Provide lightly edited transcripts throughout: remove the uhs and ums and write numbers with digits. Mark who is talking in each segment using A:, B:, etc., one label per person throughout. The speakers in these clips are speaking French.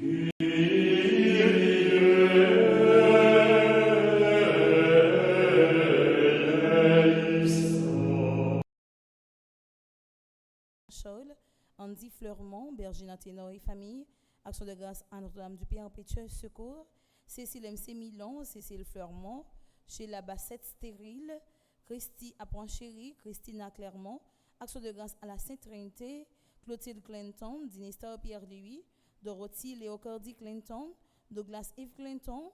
A: Charles, Andy Fleurmont, Bergina Ténor et famille, Action de grâce à Notre-Dame du Perpétuel Secours, Cécile MC Milon, Cécile Fleurmont, Sheila Bassette Stérile, Christy Apponchéry, Christina Clermont, Action de grâce à la Sainte Trinité, Clotilde Clinton, Dinestor Pierre-Louis, Dorothy Léocordi Clinton, Douglas Yves Clinton,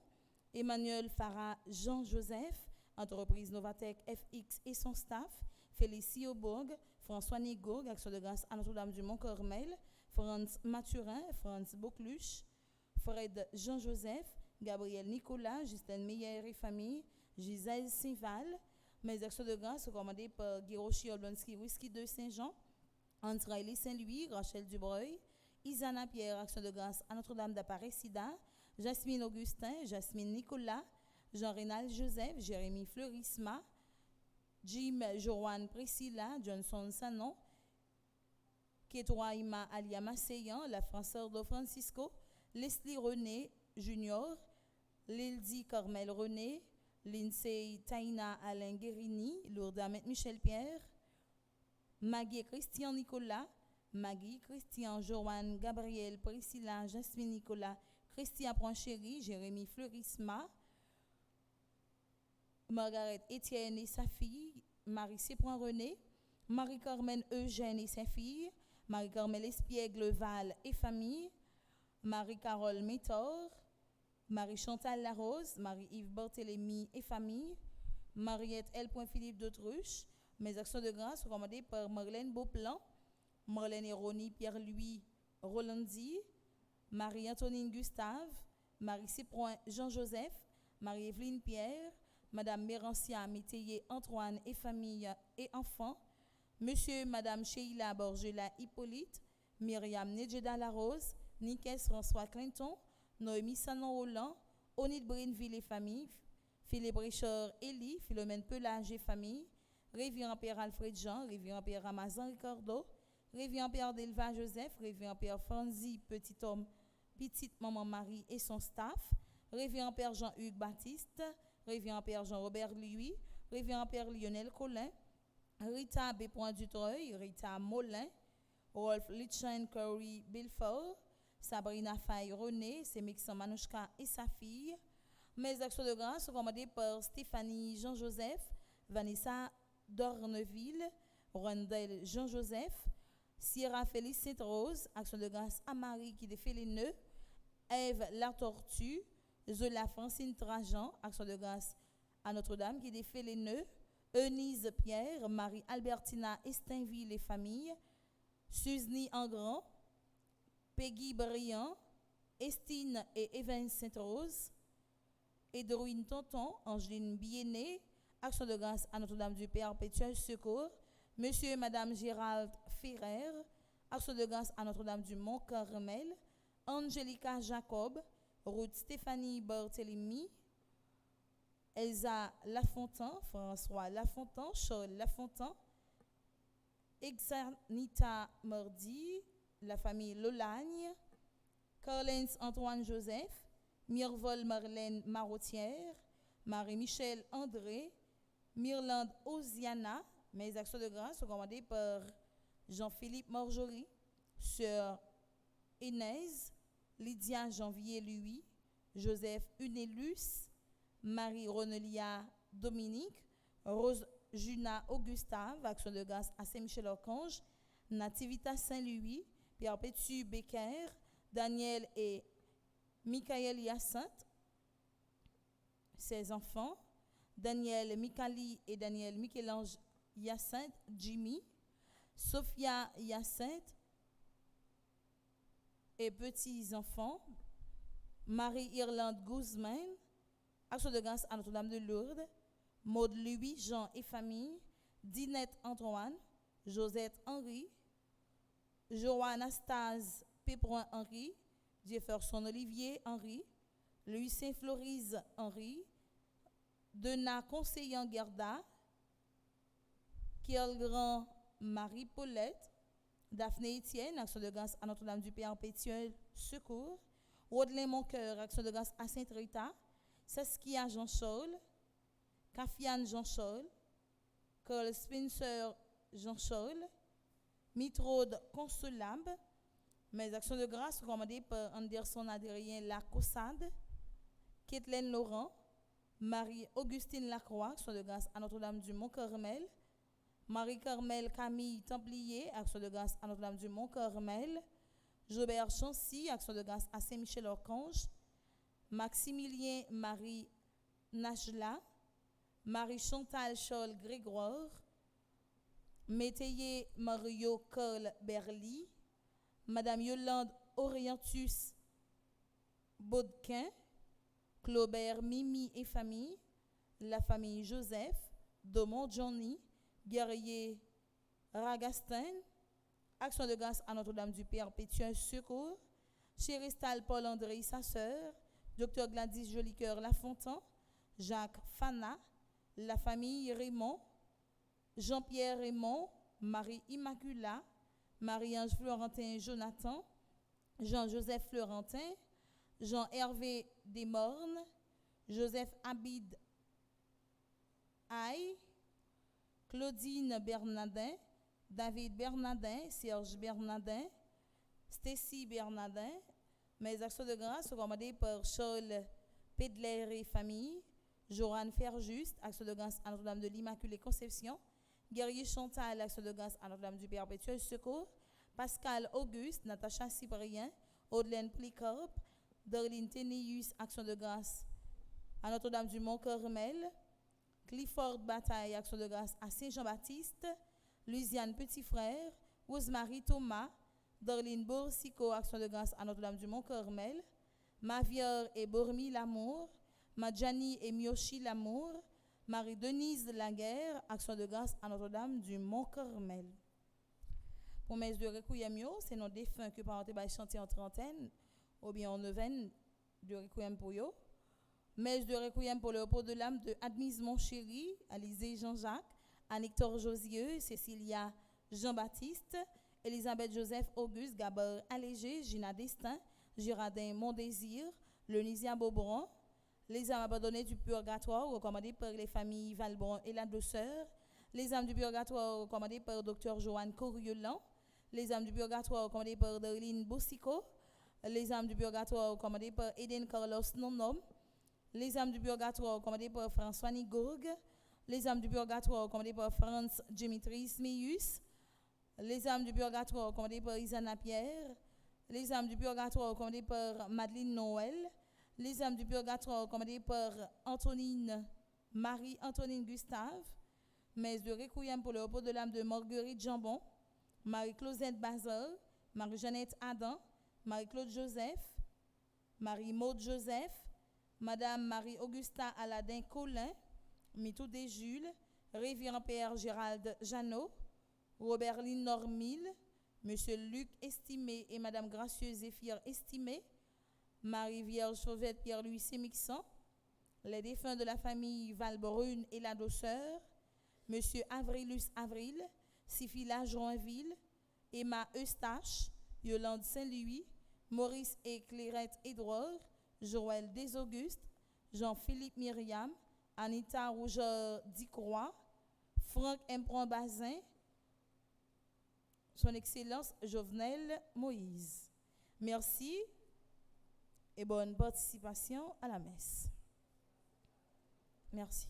A: Emmanuel Farah Jean-Joseph, entreprise Novatec FX et son staff, Félicie Aubourg, François Nigaud, Action de grâce à Notre-Dame du Mont-Carmel, Franz Mathurin, Franz Bocluche, Fred Jean-Joseph, Gabriel Nicolas, Justin Meyer et famille, Gisèle Saint-Val. Mes actions de grâce sont commandées par Guirochi Oblonsky Whisky de Saint-Jean, André Saint-Louis, Rachel Dubreuil, Isana Pierre, action de grâce à Notre-Dame d'Aparecida, Jasmine Augustin, Jasmine Nicolas, Jean-Rénal Joseph, Jérémy Fleurisma, Jim Joanne Priscilla, Johnson Sanon, Ketouaïma Alia Masseyan, la Française de Francisco, Leslie René Junior, Lildi Carmel René, Lindsay Taina Alain Guérini, Lourdes Ahmed Michel Pierre, Maggie Christian Nicolas, Maggie Christian Joanne Gabriel Priscilla Jasmine Nicolas, Christian Pranchéry, Jérémy Fleurisma, Margaret Étienne et sa fille, Marie Cépran René, Marie-Carmen Eugène et sa fille, Marie-Carmel Espiègle Val et famille, Marie-Carole Métor, Marie-Chantal Larose, Marie-Yves Barthélémy et famille, Mariette L. Philippe d'Autruche. Mes actions de grâce sont commandées par Marlène Beauplan, Marlène Hérony Pierre-Louis Rolandi, Marie-Antonine Gustave, Marie-Cépron Jean-Joseph, Marie-Evelyne Pierre, Madame Mérancia Métayer Antoine et famille et enfants, Monsieur et Madame Sheila Borgela Hippolyte, Myriam Nedjeda Larose, Nikes François Clinton, Noémie Sanon Roland, Onid Brinville et famille, Philippe Richard Elie, Philomène Pelage et famille, Révérend Père Alfred Jean, Révérend Père Ramazan Ricardo, Révérend Père Delva Joseph, Révérend Père Franzi Petit Homme, Petite Maman Marie et son staff, Révérend Père Jean-Hugues Baptiste, Révérend Père Jean-Robert Louis, Révérend Père Lionel Collin, Rita B. Dutreuil, Rita Molin, Rolf Litchen Curry Bilford, Sabrina Faye René, Semixon Manouchka et sa fille. Mes actions de grâce sont commandées par Stéphanie Jean-Joseph, Vanessa Dorneville, Rondel Jean-Joseph, Sierra Félix Sainte-Rose, action de grâce à Marie qui défait les nœuds, Ève La Tortue, Zola Francine Trajan, action de grâce à Notre-Dame qui défait les nœuds, Eunice Pierre, Marie Albertina Estinville et famille, Suzni Engrand, Peggy Briand, Estine et Evan Sainte-Rose, Edwin Tonton, Angeline Bienné, action de grâce à Notre-Dame du Perpétuel Secours, Monsieur et Madame Gérald Ferrer, action de grâce à Notre-Dame du Mont-Carmel, Angelica Jacob, Ruth Stéphanie Barthélemy, Elsa Lafontaine, François Lafontaine, Charles Lafontaine, Exanita Mordi, la famille Lolagne, Collins Antoine Joseph, Mirvol Marlène Marotière, Marie-Michel André, Myrlande Osiana. Mes actions de grâce sont commandées par Jean-Philippe Marjorie, Sœur Inès, Lydia Janvier Louis, Joseph Unélus, Marie-Ronelia Dominique, Rose Juna Augustave, action de grâce à Saint-Michel-Archange, Nativita Saint-Louis, Pierre-Pétu Becker, Daniel et Michael Hyacinthe, ses enfants, Daniel Mikali et Daniel Michel-Ange Hyacinthe, Jimmy, Sophia Hyacinthe et petits-enfants, Marie-Irlande Guzman, action de grâce à Notre-Dame de Lourdes, Maud Louis, Jean et famille, Dinette Antoine, Josette Henry, Joanastase Pépron Henry, Jefferson Olivier Henry, Louis Saint-Florise Henry, Dena Conseillant Gerda, Kiel Grand Marie Paulette, Daphné Etienne, action de grâce à Notre-Dame du Perpétuel Secours, Rodelin Mon Cœur, Action de grâce à Sainte Rita. Saskia Jean Charles, Kafiane Jean Charles, Carl Spencer Jean Charles, Mitrode Consolable. Mes actions de grâce commandées par Anderson Adrien Lacossade, Kathleen Laurent, Marie-Augustine Lacroix, action de grâce à Notre-Dame du Mont-Carmel, Marie-Carmel Camille Templier, action de grâce à Notre-Dame du Mont-Carmel, Jobert Chancy, action de grâce à Saint-Michel-Archange, Maximilien Marie Najla, Marie-Chantal Charles Grégoire, Métayer Mario Carl Berly, Madame Yolande Orientus Baudquin, Claubert Mimi et famille, la famille Joseph, Domont Johnny, Guerrier Ragastin, Action de grâce à Notre-Dame du Perpétuel Secours, Chéristal Paul-André, sa sœur, Dr Gladys Jolicoeur Lafontaine, Jacques Fana, la famille Raymond, Jean-Pierre Raymond, Marie Immacula, Marie-Ange Florentin Jonathan, Jean-Joseph Florentin, Jean-Hervé Desmornes, Joseph Abid Aïe, Claudine Bernardin, David Bernardin, Serge Bernardin, Stacy Bernardin. Mes actions de grâce sont commandées par Charles Pedler et famille, Joran Ferjuste, action de grâce à Notre-Dame de l'Immaculée Conception, Guerrier Chantal, action de grâce à Notre-Dame du Perpétuel Secours, Pascal Auguste, Natacha Cyprien, Audelaine Plicorp, Darlene Ténéus, action de grâce à Notre-Dame du Mont-Carmel, Clifford Bataille, action de grâce à Saint-Jean-Baptiste, Louisiane Petit Frère, Rosemary Thomas, Darlene Borsico, action de grâce à Notre-Dame du Mont-Carmel, Mavière et Bormi Lamour, Madjani et Miochi Lamour, Marie-Denise Laguerre, action de grâce à Notre-Dame du Mont-Carmel. Pour mes de requiem, c'est nos défunts que par chanter en trentaine ou bien en neuvaine de requiem pour eux. Messe de requiem pour le repos de l'âme de Admise Monchéri, Alizé Jean-Jacques, Anector Josieux, Cécilia Jean-Baptiste, Elisabeth Joseph Auguste, Gabor Allégé, Gina Destin, Girardin Mondésir, Lenisia Beaubron, les âmes abandonnées du purgatoire recommandées par les familles Valbron et la Douceur, les âmes du purgatoire recommandées par Dr Joanne Coriolan, les âmes du purgatoire recommandées par Darlene Boussico, les âmes du purgatoire recommandées par Eden Carlos Nonom, les âmes du purgatoire recommandées par François Nigourg, les âmes du purgatoire recommandées par Franz Dimitris Meus, les âmes du purgatoire recommandées par Isana Pierre, les âmes du purgatoire recommandées par Madeleine Noël, les âmes du purgatoire recommandées par Marie-Antonine Gustave, messe de requiem pour le repos de l'âme de Marguerite Jambon, Marie-Clausette Bazol, Marie-Jeannette Adam, Marie-Claude Joseph, Marie-Maude Joseph, Madame Marie-Augusta Aladin Collin, Mitoudé Jules, Révérend Père Gérald Jeannot, Robert Normil, Monsieur Luc Estimé et Madame Gracieuse Zéphir Estimé, Marie-Vierge Sauvette Pierre-Louis Sémixon, les défunts de la famille Valbrune et la Douceur, Monsieur Avrilus Avril, Sifila Joinville, Emma Eustache, Yolande Saint-Louis, Maurice et Clairette Édouard, Joël Desauguste, Jean-Philippe Myriam, Anita Rougeur Dicroix, Franck Empron Bazin, Son Excellence Jovenel Moïse. Merci et bonne participation à la messe. Merci.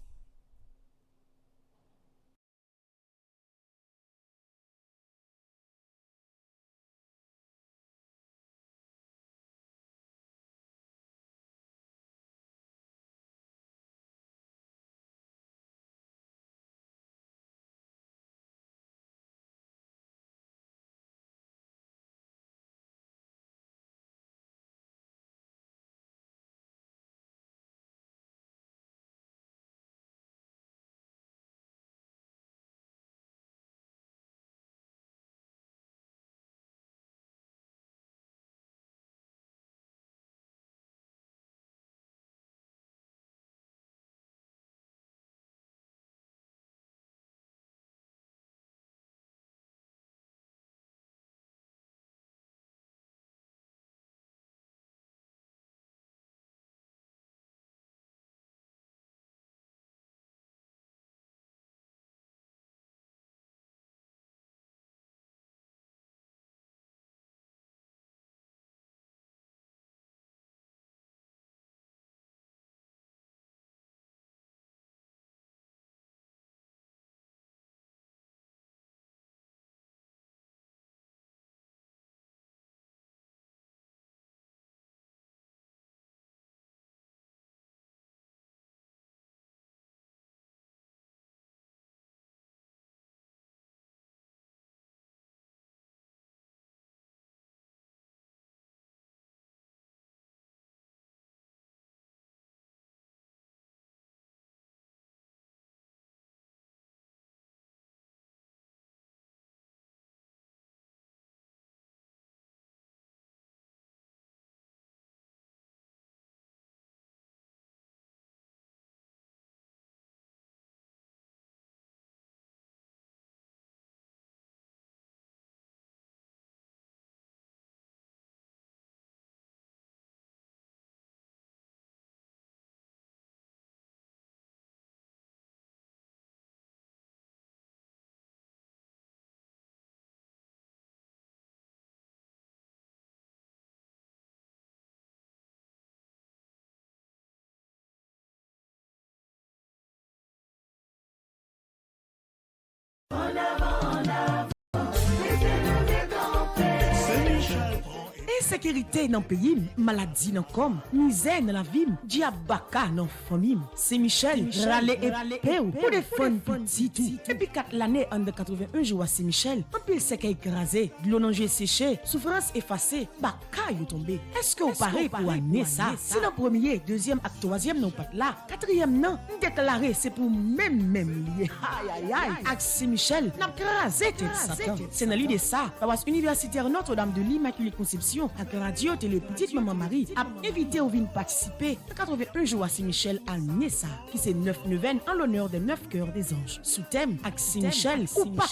B: Insécurité dans le pays, maladie dans le corps, misère dans la ville, diabaka dans la famille. C'est Michel, râle et péou pour défendre petit tout. Depuis 4 l'année, en 81 jours à Saint-Michel, un pile sec écrasé, de l'eau nangé séché, souffrance effacée, baka yo tombé. Est-ce que vous parlez pour année ça? Si dans le premier, deuxième et troisième non pas là, quatrième non, déclaré c'est pour même lié. Aïe aïe aïe. Avec Saint-Michel, n'a crasé tête Satan. C'est dans l'idée ça. La universitaire Notre-Dame de l'Immaculée Conception avec radio télé petite maman Marie a invité au vin participer à 81 jours à Saint-Michel à Nessa qui c'est 9 neuvaines en l'honneur des 9 cœurs des anges. Sous thème avec Saint-Michel ou pas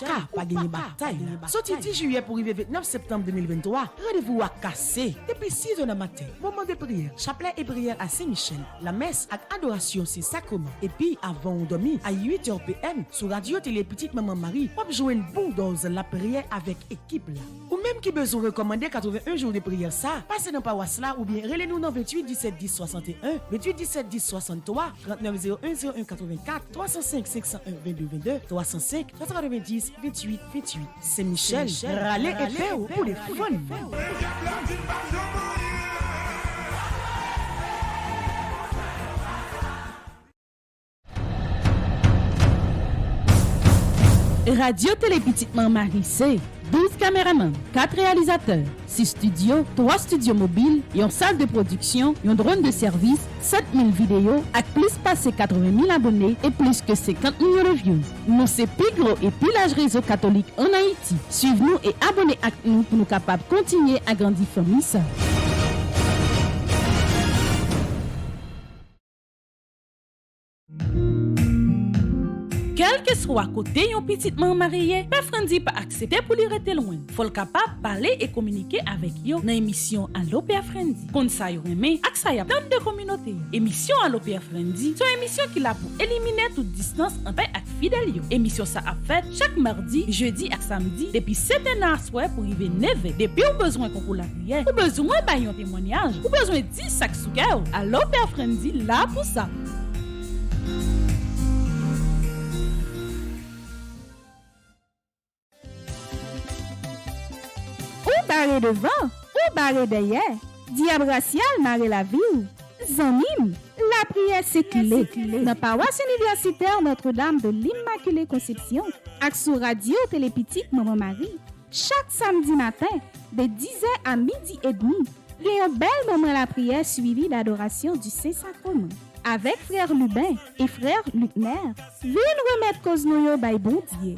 B: gagner bataille. Sorti 10 juillet pour arriver 29 septembre 2023. Rendez-vous à casser depuis 6 heures du matin. Moment de prière, chapelet et prière à Saint-Michel. La messe avec adoration c'est sacrement. Et puis avant on dormit à 8h PM sur radio télé petite maman Marie, on jouer une bulldoze la prière avec équipe là. Ou même qui besoin recommander 81 jours de prière ça, passez dans paroisse là ou bien relez-nous dans 28 17 10 61, 28 17 10 63, 39 01 01 84, 305 501 22 22, 305 390 28 28. C'est Michel, râler et faire pour les fun.
C: Radio Télé Petite Marie, c'est 12 caméramans, 4 réalisateurs, 6 studios, 3 studios mobiles, et une salle de production, un drone de service, 7000 vidéos, avec plus passé 80 000 abonnés et plus que 50 millions de views. Nous, c'est plus gros et plus large réseau catholique en Haïti. Suivez-nous et abonnez à nous pour nous capables de continuer à grandir famille ça. Quel que soit côté yon petite maman mariée, pas Frendi pas accepter pour lui rester loin. Faut le capable parler et communiquer avec yo dans émission Allo Père Frendi. Comme ça yo remet ak ça y a plein de communautés. Émission Allo Père Frendi, c'est une émission qui là pour éliminer toute distance entre ak fidèle yo. Émission ça a fait chaque mardi, jeudi et samedi depuis 7h à soir pour arriver 9h. Depuis ou besoin qu'on pour la prière, ou besoin ba yon témoignage, ou besoin 10 sacs sous cœur. Allo Père Frendi là pour ça.
D: Ou barré devant, ou barré derrière. Diable racial marre la vie. Zanmim, la prière c'est clé. Dans paroisse universitaire Notre-Dame de l'Immaculée Conception, ak sur radio Télé Petite Maman Marie, chaque samedi matin, de 10h à midi et demi, il y a un bel moment la prière suivi d'adoration du Saint-Sacrement. Avec frère Lubin et frère Lucner, viens remettre cause noyo bay bon Dieu.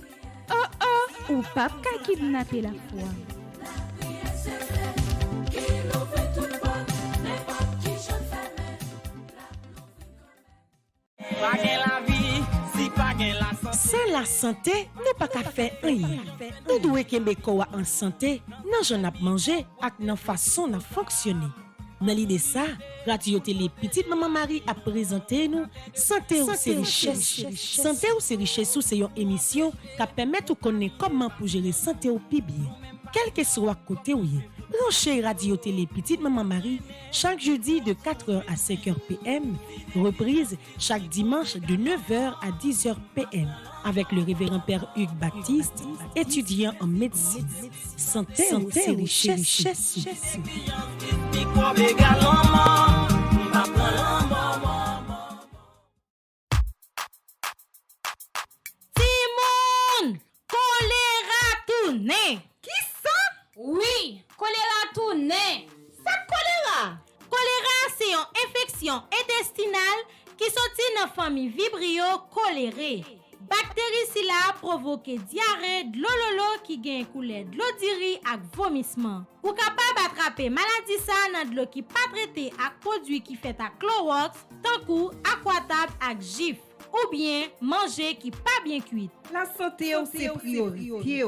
D: Oh, ou pas qu'à kidnapper la foi.
B: C'est la santé, nous pas qu'à faire rien. Nous devons Québécois en santé, non j'en ai mangé, avec nos façon de fonctionner. Dans l'idée ça, Radio Télé Petite Maman Marie a présenté nous Santé ou c'est richesse. Santé ou c'est richesse, c'est une émission qui permet de connaître comment pour gérer santé ou bien. Quel que soit côté où branchez Radio Télé Petite Maman Marie chaque jeudi de 4h à 5h PM, reprise chaque dimanche de 9h à 10h PM avec le révérend Père Hugues Baptiste, étudiant en médecine. Santé et richesse.
E: Timon! Choléra tourné!
D: Qui ça?
E: Oui, choléra tourné!
D: Ça choléra?
E: Choléra, c'est une infection intestinale qui sortit dans la famille Vibrio cholerae. Bactérie si la provoque diarrhée, de l'ololo qui gagne couleur de l'eau diri ak vomissement. Ou capable attraper maladie ça dans de l'eau qui pas traité ak produit qui fait à Clorox, tant coup aquatab ak gif. Ou bien manger qui pas bien cuit.
F: La santé c'est priorité.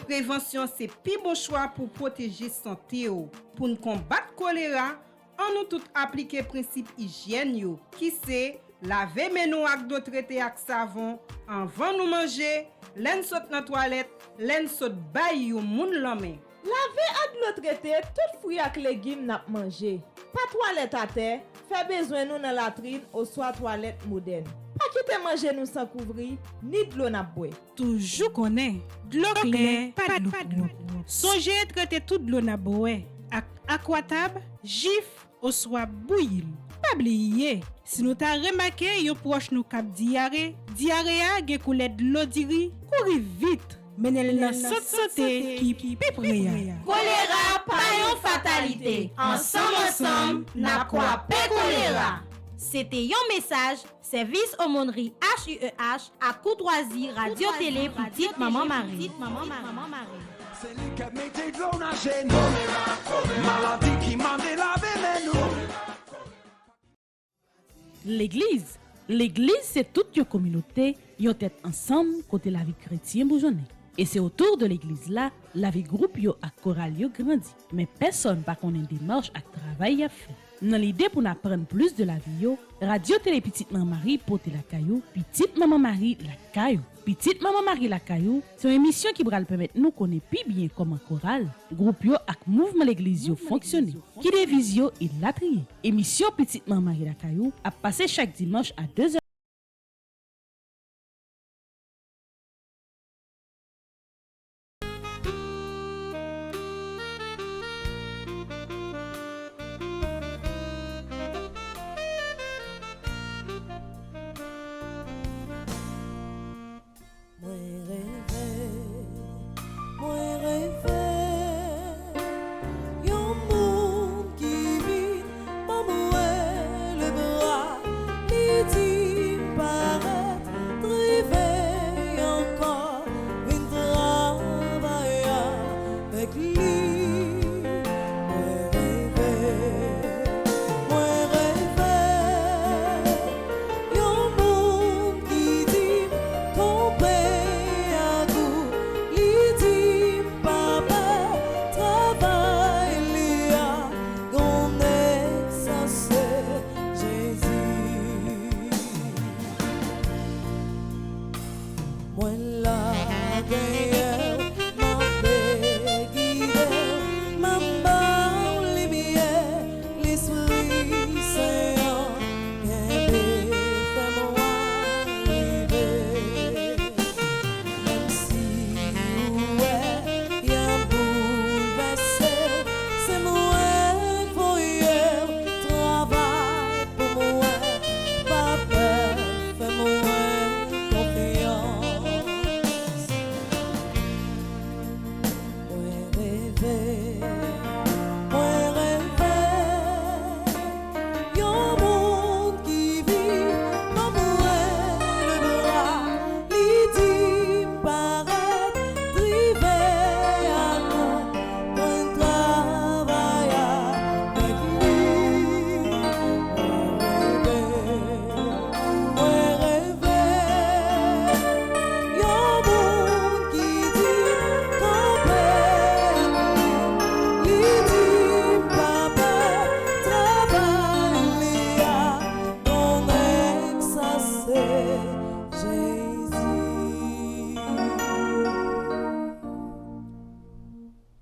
F: Prévention c'est plus bon choix pour protéger santé. Pour nous combattre choléra, on nous tout appliquer principe hygiène qui c'est laver mains avec d'eau traitée avec savon avant nous manger, l'en saute dans toilette, l'en saute bay yo moun lame.
G: Laver ak l'eau traitée tout fruits ak légumes n'a manger. Pas toilette à terre, fait besoin nous dans la latrine ou soit toilette moderne. Pas quitter manger nous sans couvrir, ni de l'eau n'a boire.
H: Toujours connaît, de l'eau claire, pas de l'eau. Songez traiter toute l'eau n'a boire ak aquatab, jif ou soit bouillir. Pas oublier, si nous t'a remarqué yo proche nous cap diarrhée a gen couler de l'eau diri, courir vite. Menel nan santé qui pi près.
E: Choléra pas une fatalité. Ensemble, n'a quoi choléra. C'était un message, service aumônerie HUEH à Courtoisie Radio Télé Petite Maman Marie.
I: C'est lui qui a mis de l'eau dans chez nous. Maladie qui m'a délavé mais nous.
C: L'église, c'est toute une communauté, yon tête ensemble côté la vie chrétienne bourgeonnée. Et c'est autour de l'église là, la vie groupe yo ak chorale yo grandi. Mais personne pas connaît démarche ak travail à faire. Dans l'idée pour apprendre plus de la vie yo, Radio Télé Petite Maman Marie porte la caillou, Petite Maman Marie la caillou. Petite Maman Marie la caillou, c'est une émission qui va permettre nous connaître plus bien comment chorale, groupe yo ak mouvement l'église yo fonctionne, qui devise yo et la trier. Émission Petite Maman Marie la caillou a passé chaque dimanche à 2h.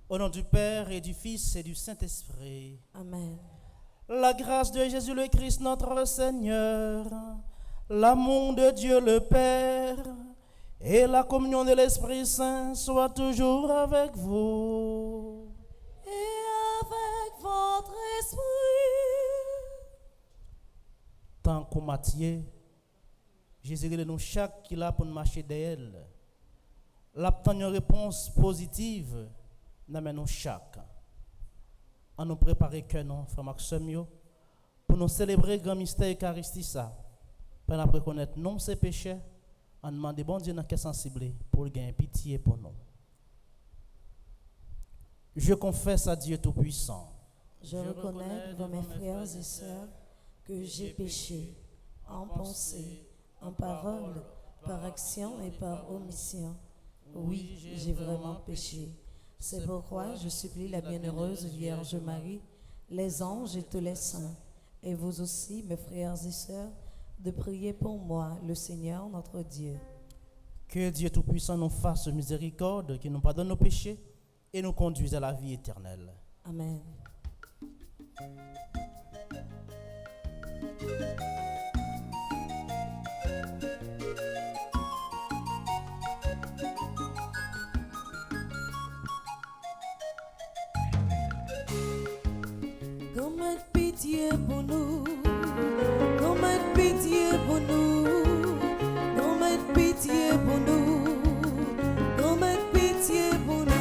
J: Au nom du Père et du Fils et du Saint-Esprit.
K: Amen.
J: La grâce de Jésus le Christ notre Seigneur, l'amour de Dieu le Père et la communion de l'Esprit Saint soient toujours avec vous.
K: Et avec votre esprit.
J: Tant qu'au Matthieu, Jésus dit nous chaque qui là pour nous marcher derrière. L'obtenir une réponse positive, nous chaque. À nous préparer que nous, frère Maxime, pour nous célébrer le grand mystère Eucharistie, pour nous reconnaître non ses péchés, en demandant bon Dieu dans quel sensible pour gagner pitié pour nous. Je confesse à Dieu Tout-Puissant.
K: Je reconnais devant mes frères et sœurs que j'ai péché en pensée, en parole, par action et par omission. Oui, j'ai vraiment péché. C'est pourquoi je supplie la bienheureuse Vierge Marie, les anges et tous les saints, et vous aussi, mes frères et sœurs, de prier pour moi, le Seigneur notre Dieu.
J: Que Dieu Tout-Puissant nous fasse miséricorde, qu'il nous pardonne nos péchés et nous conduise à la vie éternelle.
K: Amen. pitié pour nous. Non, mette pitié pour nous. Non, mette pitié pour nous. Non, mette pitié pour nous.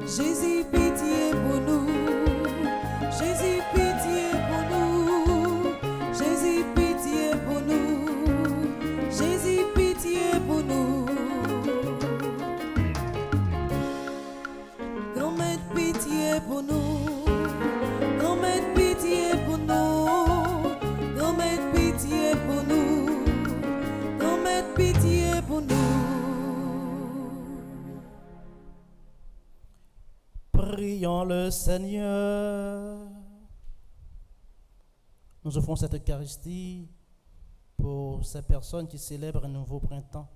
K: Jésus, pitié pour nous. Jésus, pitié pour nous. Jésus, pitié pour nous. Jésus, pitié pour nous. Grand-mère, pitié pour nous. Grand-mère, pitié pour nous. Grand-mère, pitié pour nous. Grand-mère, pitié pour nous.
J: Prions le Seigneur. Nous offrons cette Eucharistie pour ces personnes qui célèbrent un nouveau printemps.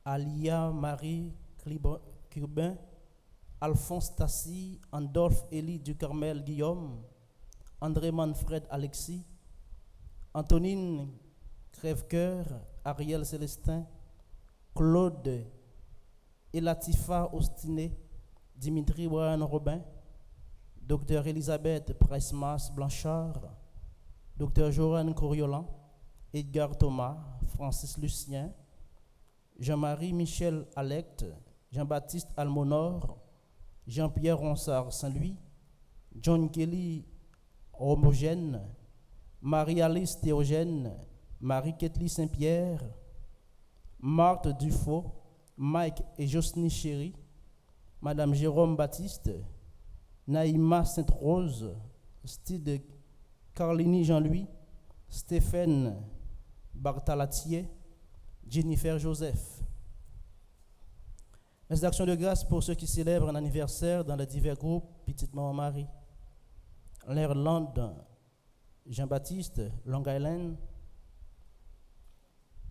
J: Alia Marie Curbin, Alphonse Tassi, Andolphe Élie du Carmel Guillaume, André Manfred Alexis, Antonine Crèvecoeur, Ariel Célestin, Claude et Latifa Ostiné, Dimitri Brian Robin, Dr Elisabeth Price-Mas Blanchard, Dr Joran Coriolan, Edgar Thomas, Francis Lucien, Jean-Marie Michel Alect, Jean-Baptiste Almonor, Jean-Pierre Ronsard Saint-Louis, John Kelly Homogène, Marie-Alice Théogène, Marie-Ketly Saint-Pierre, Marthe Dufaux, Mike et Josny Chéry, Madame Jérôme Baptiste, Naïma Sainte-Rose, Stide Carlini Jean-Louis, Stéphane Bartalatier, Jennifer Joseph. Mes actions de grâce pour ceux qui célèbrent un anniversaire dans les divers groupes Petite Maman Marie. L'Irlande, Jean-Baptiste, Long Island,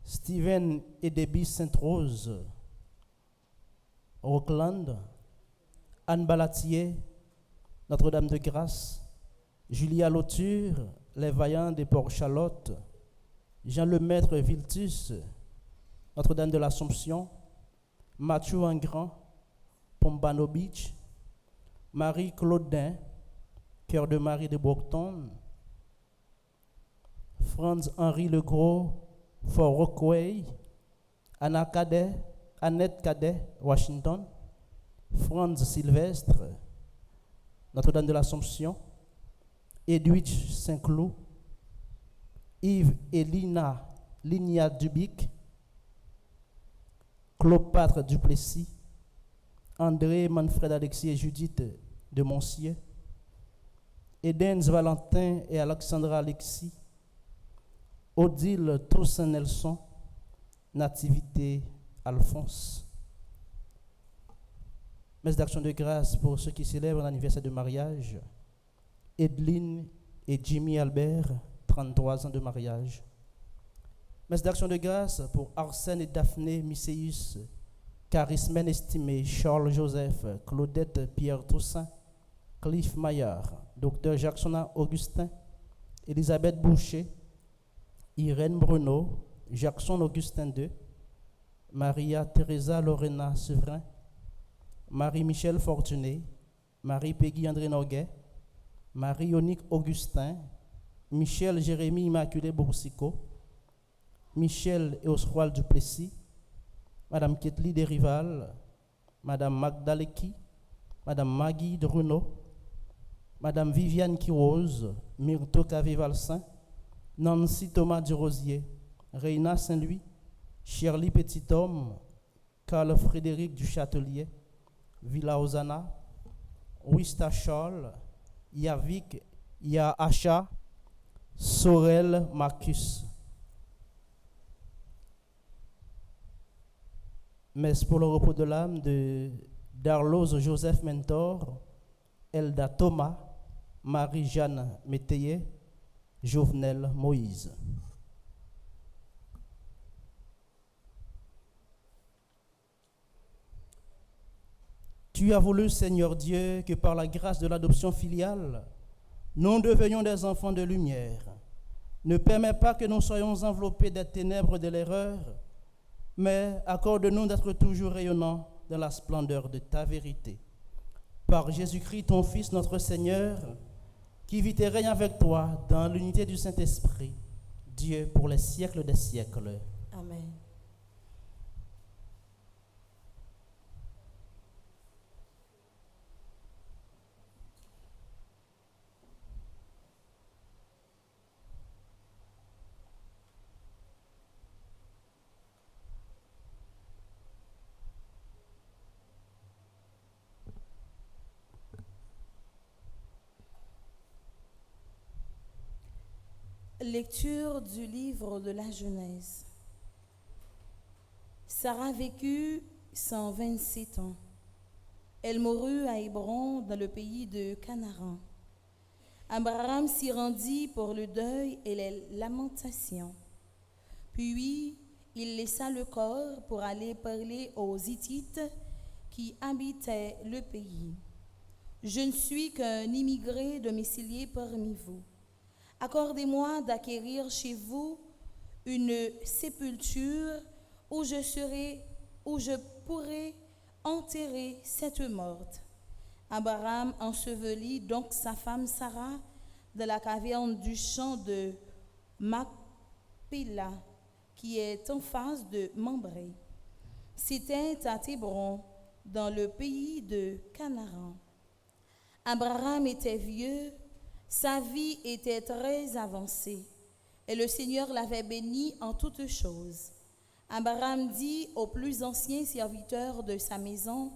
J: Stephen et Debbie Sainte-Rose, Auckland, Anne Balatier, Notre-Dame de Grâce, Julia Lauture, Les Vaillants des Port-Charlotte, Jean Lemaître Viltus, Notre-Dame de l'Assomption, Mathieu Engrand, Pombano Beach, Marie Claudin, Cœur de Marie de Brockton, Franz Henri Legros, Fort Rockaway, Annette Cadet, Washington, Franz Sylvestre, Notre-Dame de l'Assomption, Edwidge Saint-Cloud, Yves et Linia Dubic, Cléopâtre Duplessis, André Manfred Alexis et Judith de Monsier, Edens Valentin et Alexandra Alexis, Odile Toussaint Nelson, Nativité Alphonse. Messe d'action de grâce pour ceux qui célèbrent l'anniversaire de mariage. Edeline et Jimmy Albert, 33 ans de mariage. Messe d'action de grâce pour Arsène et Daphné Misséus, Charismène estimé, Charles Joseph, Claudette Pierre Toussaint, Cliff Maillard, Dr Jacksona Augustin, Elisabeth Boucher, Irène Bruno, Jackson Augustin II, Maria Teresa Lorena Severin, Marie-Michel Fortuné, Marie-Peggy André Noguet, Marie-Yonique Augustin, Michel Jérémy Immaculé Boursicot, Michel et Oswald Duplessis, Madame Ketli Desrival, Madame Magdaleki, Madame Maggie de Renault, Madame Viviane Quirose, Myrto Cavé-Valsin, Nancy Thomas Durosier, Reina Saint-Louis, Shirley Petit-Homme, Carl Frédéric du Châtelier, Villa Osana, Wista Charles, Yavik, Yahacha, Sorel Marcus. Messe pour le repos de l'âme de Darlose Joseph Mentor, Elda Thomas, Marie-Jeanne Métayer, Jovenel Moïse. Tu as voulu, Seigneur Dieu, que par la grâce de l'adoption filiale, nous devenions des enfants de lumière. Ne permets pas que nous soyons enveloppés des ténèbres de l'erreur, mais accorde-nous d'être toujours rayonnants dans la splendeur de ta vérité. par Jésus-Christ, ton Fils, notre Seigneur, qui vit et règne avec toi dans l'unité du Saint-Esprit, Dieu pour les siècles des siècles.
K: Amen.
A: Lecture du livre de la Genèse. Sarah vécut 127 ans. Elle mourut à Hébron, dans le pays de Canaan. Abraham s'y rendit pour le deuil et les lamentations. Puis il laissa le corps pour aller parler aux Hittites qui habitaient le pays. Je ne suis qu'un immigré domicilié parmi vous. Accordez-moi d'acquérir chez vous une sépulture où je pourrai enterrer cette morte. Abraham ensevelit donc sa femme Sarah dans la caverne du champ de Macpéla, qui est en face de Mambré. C'était à Hébron, dans le pays de Canaan. Abraham était vieux, sa vie était très avancée, et le Seigneur l'avait béni en toutes choses. Abraham dit au plus ancien serviteur de sa maison,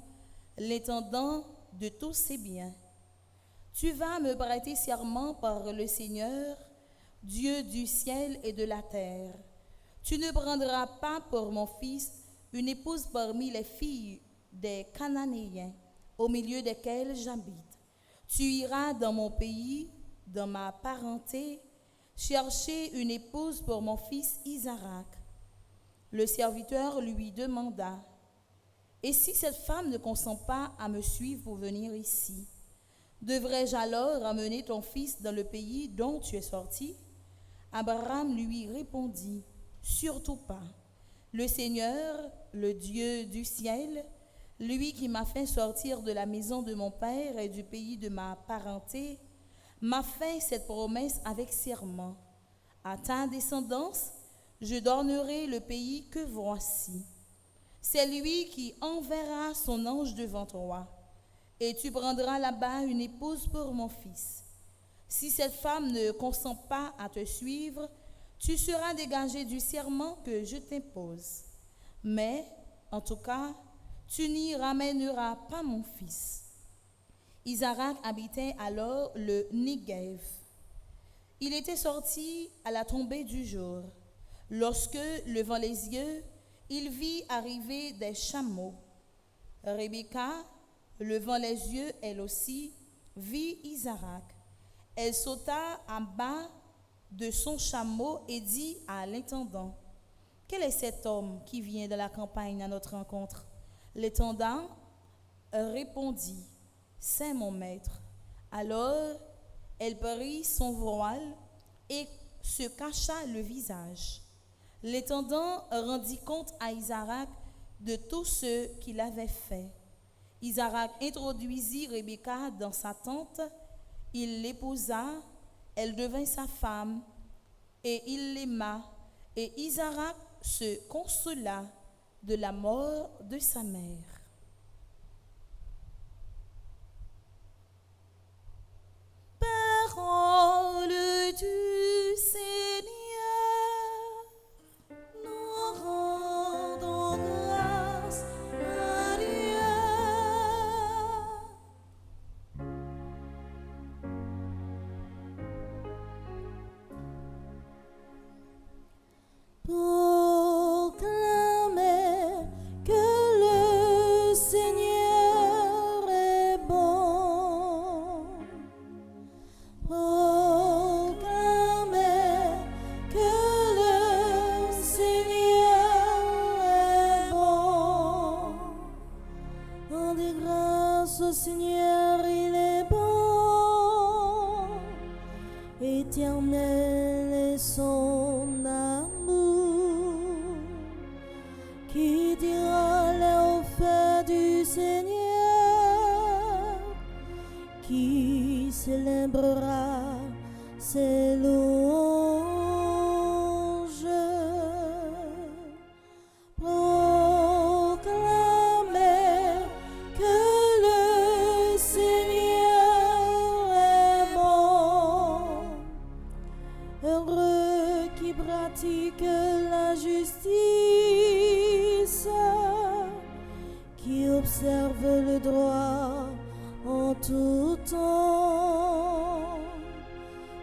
A: l'intendant de tous ses biens, « Tu vas me prêter serment par le Seigneur, Dieu du ciel et de la terre. Tu ne prendras pas pour mon fils une épouse parmi les filles des Cananéens, au milieu desquels j'habite. Tu iras dans mon pays, dans ma parenté, chercher une épouse pour mon fils Isaac. » Le serviteur lui demanda, « Et si cette femme ne consent pas à me suivre pour venir ici, devrais-je alors amener ton fils dans le pays dont tu es sorti ?» Abraham lui répondit, « Surtout pas. Le Seigneur, le Dieu du ciel, lui qui m'a fait sortir de la maison de mon père et du pays de ma parenté, m'a fait cette promesse avec serment. À ta descendance, je donnerai le pays que voici. C'est lui qui enverra son ange devant toi, et tu prendras là-bas une épouse pour mon fils. Si cette femme ne consent pas à te suivre, tu seras dégagé du serment que je t'impose. Mais, en tout cas, tu n'y ramèneras pas mon fils. » Isaac habitait alors le Néguev. Il était sorti à la tombée du jour. Lorsque, levant les yeux, il vit arriver des chameaux. Rebecca, levant les yeux, elle aussi, vit Isaac. Elle sauta en bas de son chameau et dit à l'intendant, « Quel est cet homme qui vient de la campagne à notre rencontre ?» L'intendant répondit, « C'est mon maître. » Alors, elle prit son voile et se cacha le visage. L'intendant rendit compte à Isaac de tout ce qu'il avait fait. Isaac introduisit Rebecca dans sa tente, il l'épousa, elle devint sa femme, et il l'aima, et Isaac se consola de la mort de sa mère. Parole du Seigneur, nous rendons grâce à Dieu. Proclamez que le Seigneur est bon. Proclamez que le Seigneur est bon. Rendez grâce au Seigneur, il est bon. Éternel est son amour. Qui dira les faits du Seigneur?
K: célébrera ses louanges. Proclamez que le Seigneur est bon. Heureux qui pratique la justice, qui observe le droit en tout temps.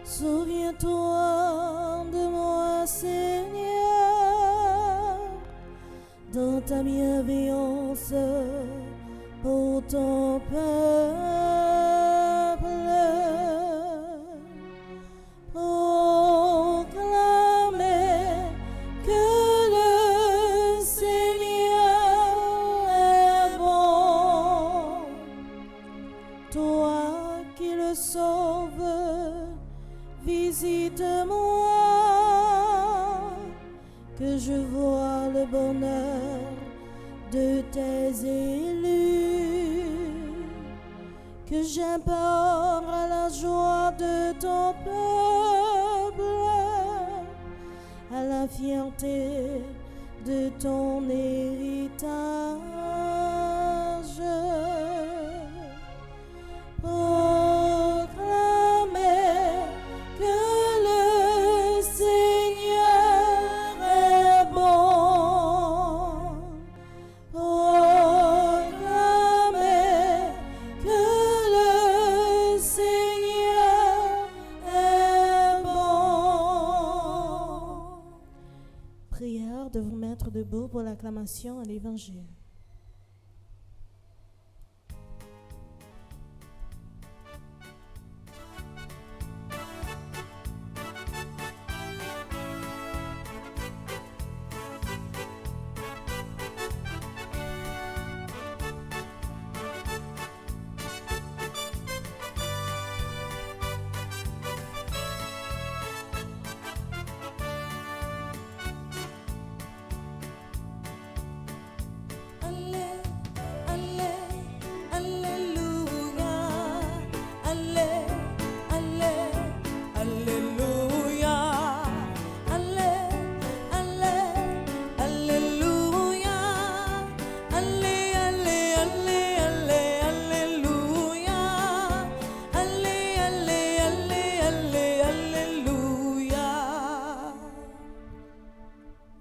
K: Souviens-toi de moi, Seigneur, dans ta bienveillance pour ton peuple. Proclamez que le Seigneur est bon. Toi qui le sauves, visite-moi, que je vois le bonheur de tes élus, que j'implore à la joie de ton peuple, à la fierté de ton héritage. Proclamez que le Seigneur est bon. Proclamez que le Seigneur est bon. Prière de vous mettre debout pour l'acclamation à l'Évangile.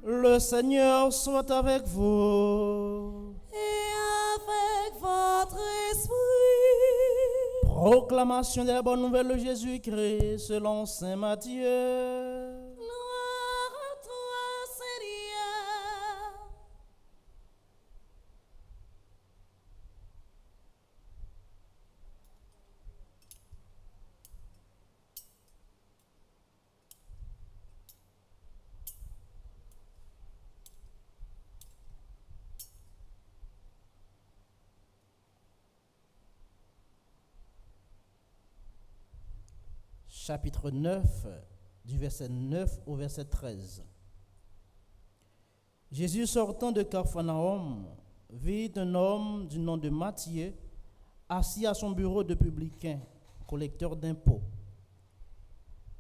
J: Le Seigneur soit avec vous.
K: Et avec votre esprit.
J: Proclamation de la bonne nouvelle de Jésus-Christ selon saint Matthieu.
K: Gloire à toi, Seigneur.
J: Chapitre 9, du verset 9 au verset 13. Jésus sortant de Capharnaüm vit un homme du nom de Matthieu assis à son bureau de publicain, collecteur d'impôts.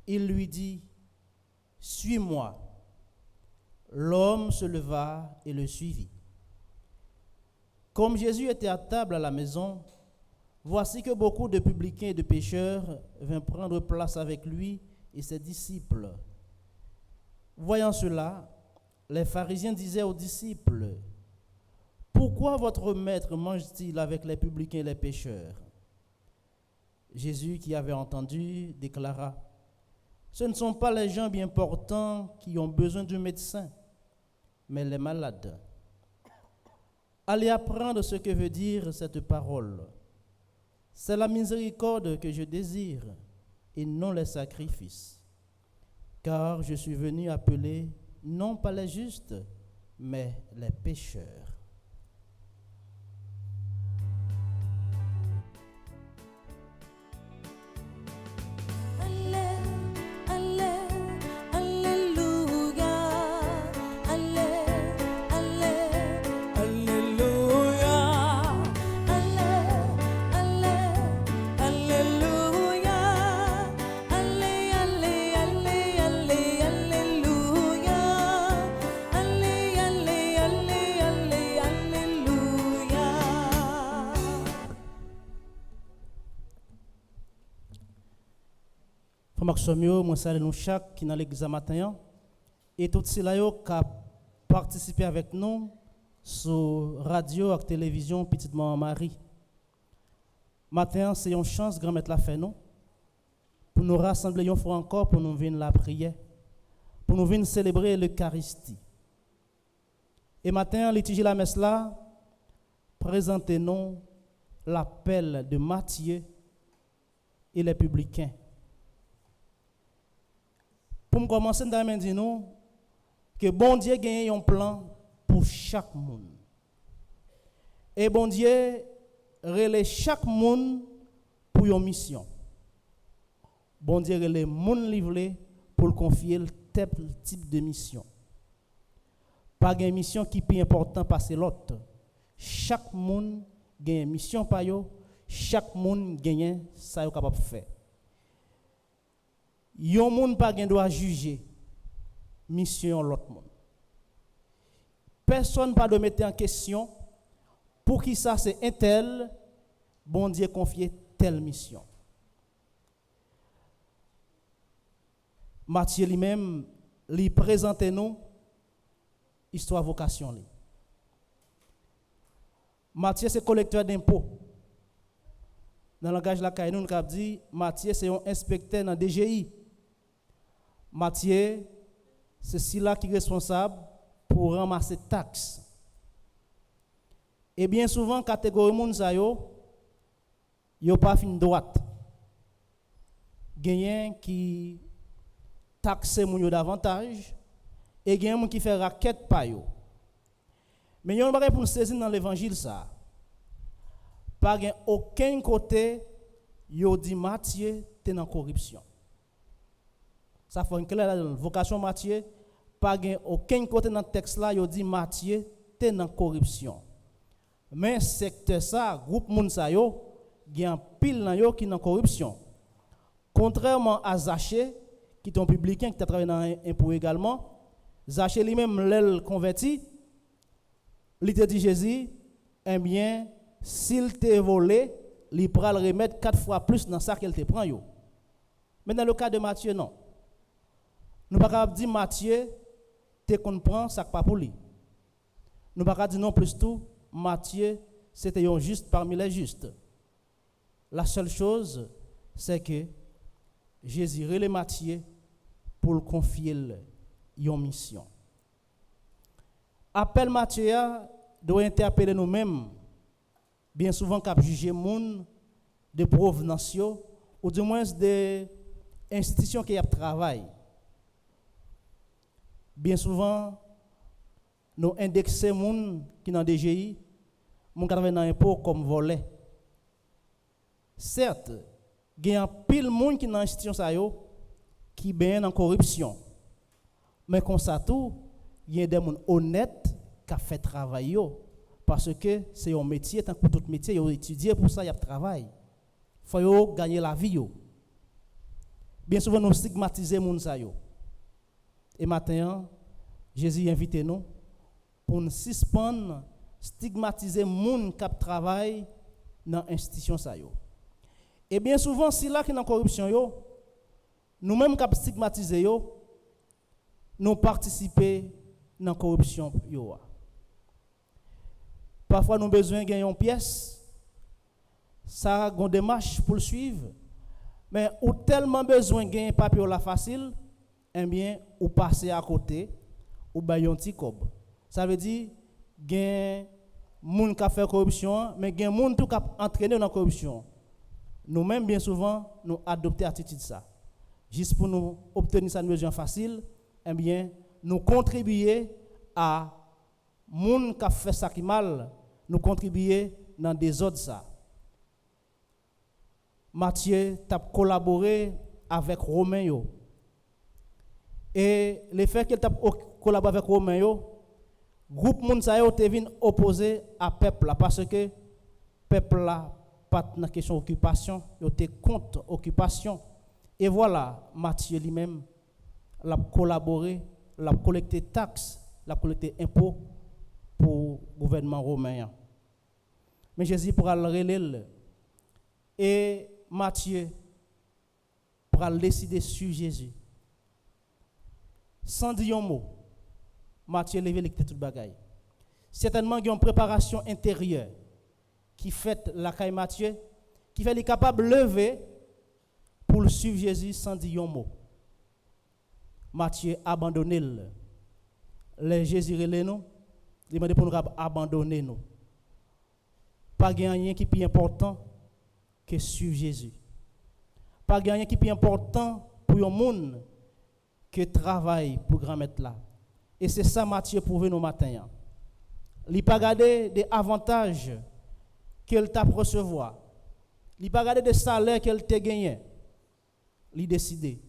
J: Il lui dit, « Suis-moi. » L'homme se leva et le suivit. Comme Jésus était à table à la maison, voici que beaucoup de publicains et de pécheurs vinrent prendre place avec lui et ses disciples. Voyant cela, les pharisiens disaient aux disciples, « Pourquoi votre maître mange-t-il avec les publicains et les pécheurs ?» Jésus, qui avait entendu, déclara, « Ce ne sont pas les gens bien portants qui ont besoin du médecin, mais les malades. Allez apprendre ce que veut dire cette parole. C'est la miséricorde que je désire et non les sacrifices. Car je suis venu appeler non pas les justes, mais les pécheurs. »
K: Alléluia.
J: Frère Maxomio, moi salue nous chaque qui dans l'église matin et tout ceux là qui a participé avec nous sur radio et télévision Petite Maman Marie. Matin, c'est une chance grand mettre la fait nous pour nous rassembler une fois encore pour nous venir la prière, pour nous venir célébrer l'Eucharistie. Et matin, l'étudier la messe là, présentez-nous l'appel de Matthieu et les publicains. Pour commencer, nous allons dire que bon Dieu gagne un plan pour chaque monde. Et bon Dieu relève chaque monde pour une mission. Bon Dieu relève monde livré pour le confier le type de mission. Pas une mission qui est plus importante que l'autre. Chaque monde a une mission par yo, chaque monde gagne ça yo capable de faire. Yon monde pas gen doit juger mission l'autre monde. Personne pas de mettre en question pour qui ça c'est un tel bon Dieu confier telle mission. Matthieu lui-même lui présente nous histoire vocation li. Matthieu c'est collecteur d'impôts. Dans le langage la caille nous cap dit Matthieu c'est un inspecteur dans DGI. Matthieu c'est celui-là qui est responsable pour ramasser taxes. Et bien souvent catégorie moun sa yo pas fin droite. Genyen qui taxe moun yo davantage et genyen moun qui fait raquette pa yo. Mais yon bagay pour saisir dans l'évangile ça. Pas gen aucun côté yo dit Matthieu t'es dans corruption. Ça fait une claire la vocation Matthieu, pas gen aucun côté dans le texte là yo dit Matthieu t'es dans corruption. Mais secteur ça, groupe moun sa yo, gen pile nan yo qui dans corruption. Contrairement à Zachée qui est un publicain qui a travaillé dans impôt également, Zachée lui-même l'el converti, il te dit Jésus, eh bien, s'il te volé, il pourra le remettre 4 fois plus dans ça qu'elle te prend yo. Mais dans le cas de Matthieu, non. Nous ne pouvons pas dire Matthieu, te comprend ça pas pour lui. Nous ne pouvons pas dire non plus tout, Matthieu, c'était un juste parmi les justes. La seule chose, c'est que Jésus relève Matthieu pour le confier une mission. Appel Matthieu doit interpeller nous-mêmes, bien souvent qu'à juger moun de provenance ou du moins des institutions qui y a travail. Bien souvent, nous indexons moun qui dans DGI, moun qui travaille dans impôt comme volé. Certes, il y a pile moun qui dans institution ça yo qui ben en corruption. Mais comme ça tout, il y a des moun honnêtes qui fait travail yo parce que c'est un métier tant que tout métier yo étudié pour ça y a travail. Faut yo gagner la vie yo. Bien souvent nous stigmatiser moun ça yo. Et maintenant, Jésus invite nous pour nous suspendre, stigmatiser moun qui travaille dans l'institution ça yo. Et bien souvent, si là qui dans corruption yo, nous-mêmes qui stigmatiser yo, nous participer dans corruption yo. Parfois nous besoin gagner une pièce, ça a une démarche pour le suivre, mais ou tellement besoin gagner papier la facile, eh bien ou passer à côté ou ba yon ti kob. Ça veut dire gen moun qui fait corruption, mais gen moun tout qui entraîner dans corruption. Nous-mêmes, bien souvent, nous adoptons attitude ça. Juste pour nous obtenir cette mesure facile, eh bien, nous contribuer à moun qui fait ça qui mal, nous contribuer dans des autres ça. Matthieu a collaboré avec Romain yo. Et le fait qu'il a collaboré avec Romain yo, groupe moun sa yo te vinn opposé à peuple parce que peuple là pas dans question occupation, il était contre occupation. Et voilà, Matthieu lui-même l'a collaboré, l'a collecté taxes, l'a collecté impôts pour le gouvernement romain. Mais Jésus pourra le relayer. Et Matthieu pour décider sur Jésus. Sans dire un mot, Matthieu levé les toute bagaille. Certainement, il y a une préparation intérieure qui fait la caille Matthieu, qui fait les capable de lever pour le suivre Jésus sans dire un mot. Matthieu abandonné les Jésus relé nous, il demande pour nous abandonner nous. Pas rien qui est plus important que suivre Jésus. Pas rien qui est plus important pour un monde que travail pour grand mettre là. Et c'est ça Matthieu prouve nos matins. Il n'a pas regardé des avantages qu'elle t'a recevoir. Il n'a pas regardé des salaires qu'elle t'a gagné. Il a décidé.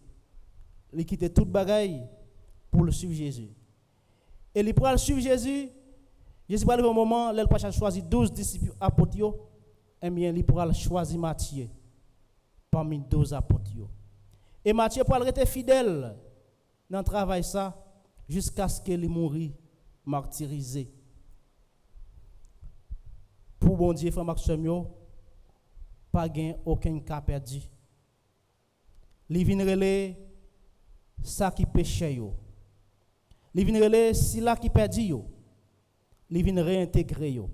J: Il a quitté toute bagaille pour le suivre Jésus. Et il pour le suivre Jésus, Jésus va arriver au moment où il va choisir 12 disciples apôtres. Eh bien, il pourra choisir Matthieu parmi 12 apôtres. Et Matthieu pourra rester fidèle dans le travail ça jusqu'à ce qu'il mourût martyrisé. Pour bon Dieu, frère Maxime, pas gain aucun cas perdu. Li vinn relé ça qui péché yo. Li vinn relé si là qui perdu yo. Li vinn réintégrer yo.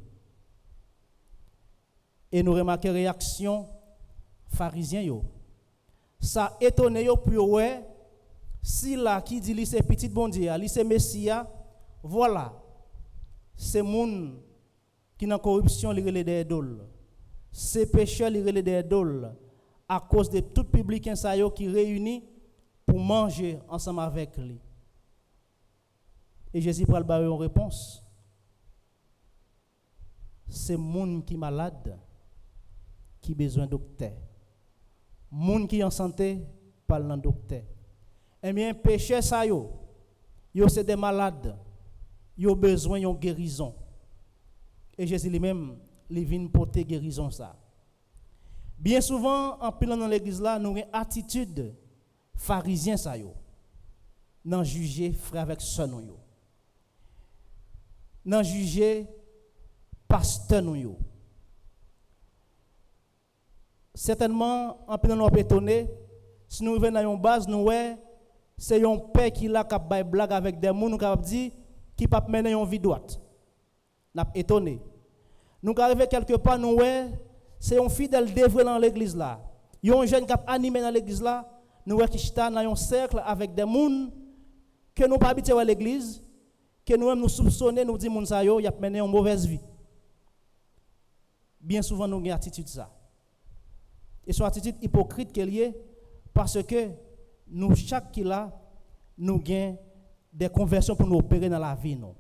J: Et nous remarquons réaction pharisien yo. Ça étonné yo pour ouais si là qui dit li c'est petit bon Dieu, li c'est Messia, voilà. C'est moun qui dans corruption li relé des idoles. C'est pécheurs li relé des idoles à cause de tout public qui réunit pour manger ensemble avec lui. Et Jésus prend le en réponse. C'est moun qui malade qui besoin docteur. Moun qui en santé parle d'un docteur. Eh bien péché ça yo c'est des malades. Yo besoin yon guérison. Et Jésus lui-même il vient porter guérison ça. Bien souvent en pilant dans l'église là nous avons une attitude pharisien ça yo. Nan juger frère avec son yo. Nan juger pasteur nous yo. Certainement en pilant nous étonné si nous venons dans une base nous c'est un père qui là cap bay blague avec des moun nous capable dire qui pas mener une vie droite. N'a étonné. Nous arrivons quelque part nous c'est un fidèle dévoué dans l'église là. Il y a un jeune qui a animé dans l'église là, nous qui chita dans un cercle avec des moun que nous pas habiter à l'église, que nous même nous soupçonner nous dit moun sa yo y a mené une mauvaise vie. Bien souvent nous avons une attitude ça. Et son attitude hypocrite qu'elle y est parce que nous chaque qui là nous gain des conversions pour nous opérer dans la vie non.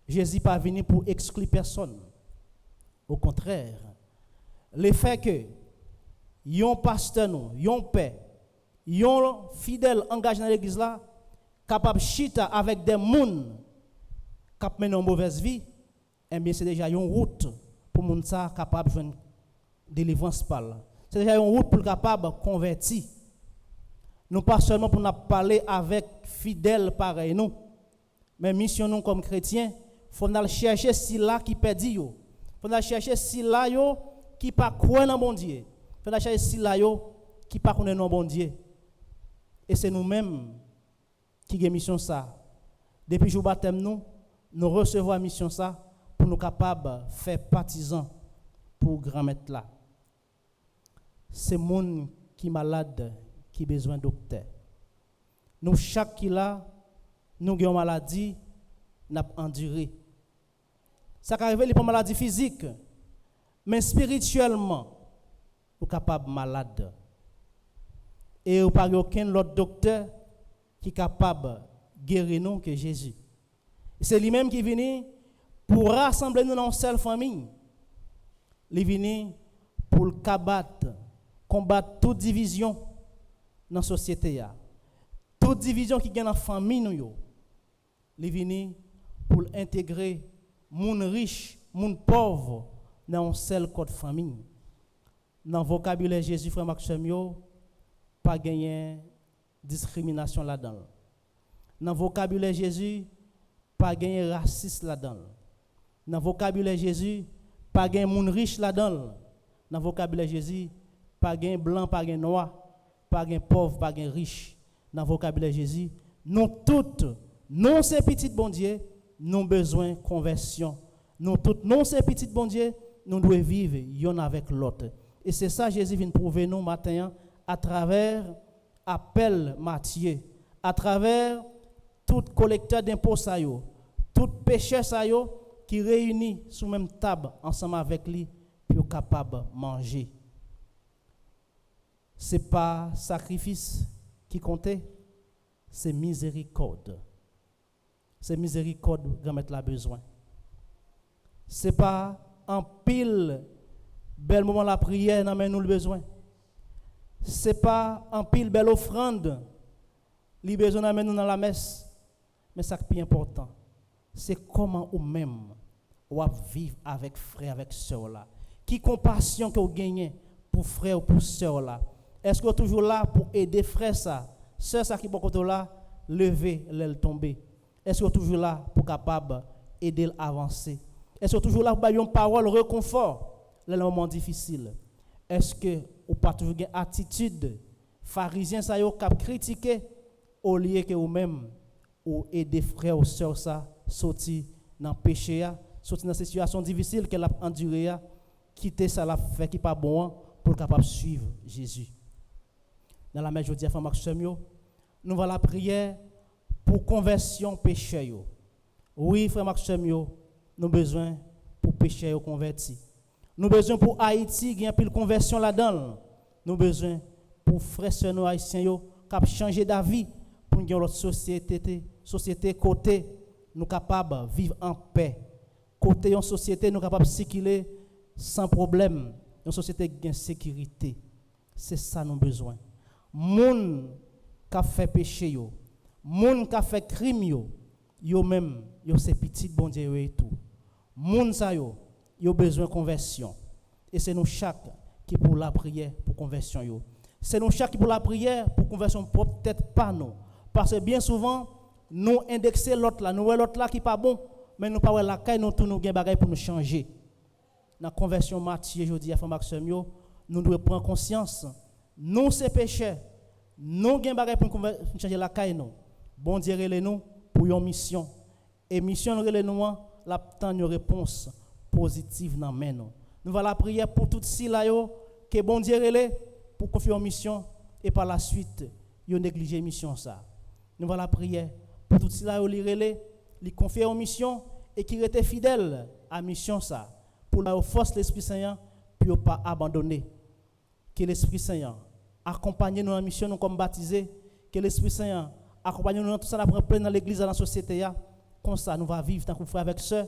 J: Jésus pas venu pour exclure personne. Au contraire, le fait que yon pasteur nous, yon père, yon fidèle engagé dans l'église là, capable chita avec des moun cap mener une mauvaise vie, eh bien c'est déjà une route pour moun ça capable de joindre délivrance par là. C'est déjà une route pour capable convertir. Nous pas seulement pour nous parler avec fidèles pareil nous, mais mission nous comme chrétiens, faut nous chercher si là qui perdu yo. Faut nous chercher si là yo qui pas croire dans bon Dieu. Faut nous chercher si là yo qui pas connaître non bon Dieu. Et c'est nous-mêmes qui gagne mission ça. Depuis jour baptême nous recevons la mission ça pour nous capables faire partisans pour grand maître là. C'est monde qui malade qui besoin docteur. Nous chaque qui là nous avons maladie n'a enduré. Ça arrive les pas maladie physique mais spirituellement nous capable malade. Et il n'y a aucun autre docteur qui est capable de guérir nous que Jésus. C'est lui-même qui est venu pour rassembler nous dans une seule famille. Il est venu pour combattre toute division dans la société. Toute division qui est dans la famille. Il est venu pour intégrer les gens riches, les gens pauvres dans un seul code famille. Dans le vocabulaire Jésus, frère Maxime, pas gagner discrimination là-dedans. Dans le vocabulaire Jésus, pas gagner racisme là-dedans. Dans le vocabulaire Jésus, pas gagner moun riche là-dedans. Dans le vocabulaire Jésus, pas gagner blanc, pas gagner noir. pas un pauvre, pas un riche. Dans le vocabulaire de Jésus, nous toutes, nous ces petits bon Dieu, nous avons besoin de conversion. Nous toutes, nous ces petits bon Dieu, nous devons vivre l'un avec l'autre. Et c'est ça Jésus vient prouver nous matin à travers appel Matthieu, à travers tout collecteur d'impôts tout pécheur qui réunit sous même table ensemble avec lui pour capable de manger. Ce n'est pas sacrifice qui comptait, c'est miséricorde. C'est miséricorde que mettre la besoin. Ce n'est pas en pile bel moment la prière non mais nous le besoin. Ce n'est pas en pile belle offrande les besoins nous dans la messe. Mais ce qui est plus important, c'est comment ou même ou vivre avec frère, avec sœur là. Qui compassion que vous gagnez pour frère ou pour sœur là. Est-ce que vous êtes toujours là pour aider frère ça, sœur ça qui est côté là, lever, l'aile tomber. Est-ce que vous êtes toujours là pour capable aider l'avancer. Est-ce que vous êtes toujours là pour donner une parole réconfort dans les moments difficiles. Est-ce que vous pas toujours une attitude pharisien ça yo cap critiquer au lieu que vous même ou aider frère ou sœur ça sortir dans péché sortir dans situation difficile qu'elle a enduré quitter ça la fait qui pas bon pour capable suivre Jésus. Dans la messe jeudi à Maxime nous va la prière pour conversion péché yo. Oui frère Maxime nous besoin pour péché yo converti. Nous besoin pour Haïti qui a pile conversion là-dedans. Nous besoin pour frères sœurs nous haïtiens yo cap changer d'avis pour une autre société côté nous capable vivre en paix. Côté une société nous capable circuler sans problème, une société qui a sécurité. C'est ça nous besoin. Moun qui a fait péché yo, moun qui a fait crime yo même yo c'est petit bon Dieu et tout. Moun sa yo besoin de conversion. Et c'est nous chaque qui pour la prière pour conversion yo. C'est nous chaque qui pour la prière pour conversion peut-être pas nous. Parce que bien souvent nous indexer l'autre là, nous l'autre là qui pas bon, mais nous pas la caille nous tout nous gain bagay pour nous changer. Dans conversion Matthieu jodi à Maxime yo, nous devons prendre conscience nous c'est pécheurs. Nous gain bagay pour changer la caille nous. Bon Dieu relè nous pour une mission. Et mission relè nous la tant une réponse positive dans main nous. Nous va la prière pour tout si là yo que bon Dieu relè pour confier en mission et par la suite yo négliger mission ça. Nous va la prière pour tout si là yo li relè, li confier en mission et qui était fidèle à mission ça pour la force l'Esprit Saint pour pas abandonner. Que l'Esprit Saint accompagne nous dans la mission nous comme baptisés, que l'Esprit Saint accompagne nous dans tout ça la prendre dans l'église dans la société comme ça nous va vivre tant que frère avec sœur,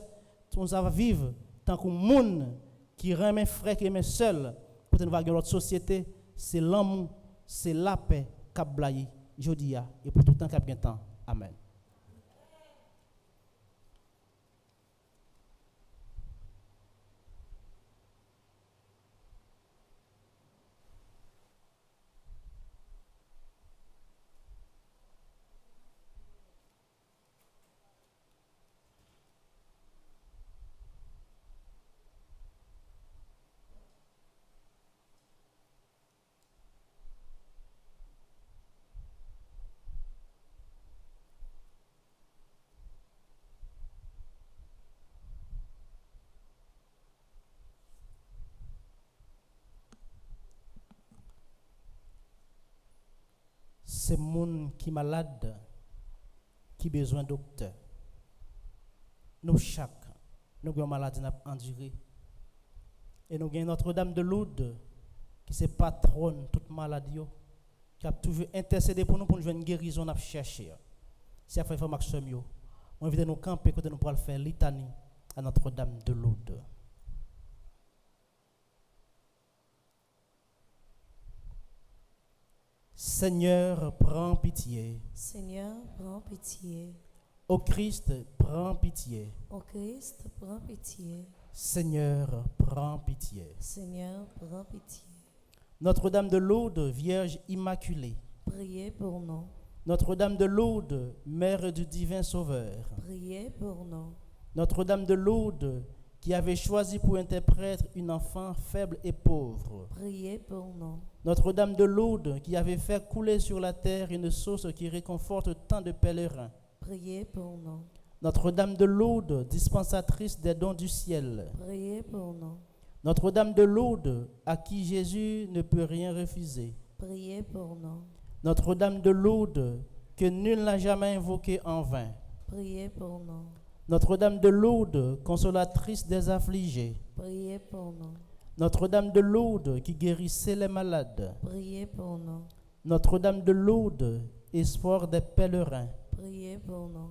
J: nous va vivre tant que monde qui remet frère qui remet seul pour nous va dans notre société, c'est l'amour, c'est la paix cap blaye jodia et pour tout temps cap gain temps. Amen. C'est monde qui malade qui besoin de docteur. Nous chaque nous avons maladie n'a enduré. Et nous avons Notre-Dame de Lourdes qui c'est patronne toute maladie qui a toujours intercédé pour nous jouer une guérison n'a chercher. C'est frère Maxime yo. On invite nous camper côté nous pour faire litanie à Notre-Dame de Lourdes. Seigneur, prends pitié.
K: Seigneur, prends pitié.
J: Ô Christ, prends pitié.
K: Ô Christ, prends pitié.
J: Seigneur, prends pitié.
K: Seigneur, prends pitié.
J: Notre-Dame de Lourdes, Vierge Immaculée.
K: Priez pour nous.
J: Notre-Dame de Lourdes, Mère du Divin Sauveur.
K: Priez pour nous.
J: Notre-Dame de Lourdes, qui avez choisi pour interprète une enfant faible et pauvre.
K: Priez pour nous.
J: Notre-Dame de Lourdes, qui avait fait couler sur la terre une source qui réconforte tant de pèlerins.
K: Priez pour nous.
J: Notre-Dame de Lourdes, dispensatrice des dons du ciel.
K: Priez pour nous.
J: Notre-Dame de Lourdes, à qui Jésus ne peut rien refuser.
K: Priez pour nous.
J: Notre-Dame de Lourdes, que nul n'a jamais invoquée en vain.
K: Priez pour nous.
J: Notre-Dame de Lourdes, consolatrice des affligés.
K: Priez pour nous.
J: Notre-Dame de Lourdes, qui guérissait les malades.
K: Priez pour nous.
J: Notre-Dame de Lourdes, espoir des pèlerins.
K: Priez pour nous.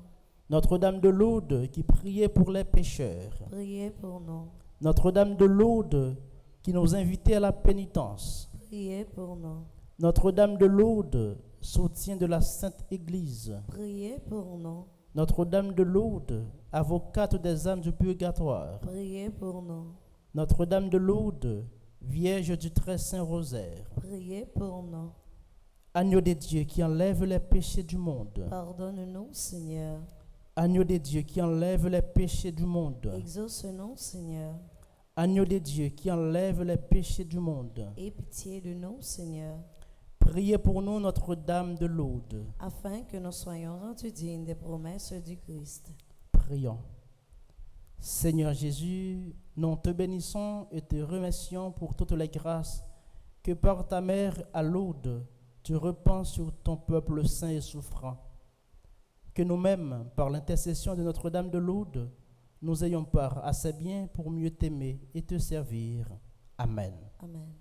J: Notre-Dame de Lourdes, qui priait pour les pécheurs.
K: Priez pour nous.
J: Notre-Dame de Lourdes, qui nous invitait à la pénitence.
K: Priez pour nous.
J: Notre-Dame de Lourdes, soutien de la Sainte Église.
K: Priez pour nous.
J: Notre-Dame de Lourdes, avocate des âmes du purgatoire.
K: Priez pour nous.
J: Notre-Dame de Lourdes, Vierge du très saint rosaire.
K: Priez pour nous.
J: Agneau de Dieu qui enlève les péchés du monde.
K: Pardonne-nous, Seigneur.
J: Agneau de Dieu qui enlève les péchés du monde.
K: Exauce-nous, Seigneur.
J: Agneau de Dieu qui enlève les péchés du monde.
K: Aie pitié de nous, Seigneur.
J: Priez pour nous, Notre-Dame de Lourdes.
K: Afin que nous soyons rendus dignes des promesses du Christ.
J: Prions. Seigneur Jésus, nous te bénissons et te remercions pour toutes les grâces que par ta mère à Lourdes, tu repens sur ton peuple saint et souffrant. Que nous-mêmes, par l'intercession de Notre-Dame de Lourdes, nous ayons part à ces biens pour mieux t'aimer et te servir. Amen.
K: Amen.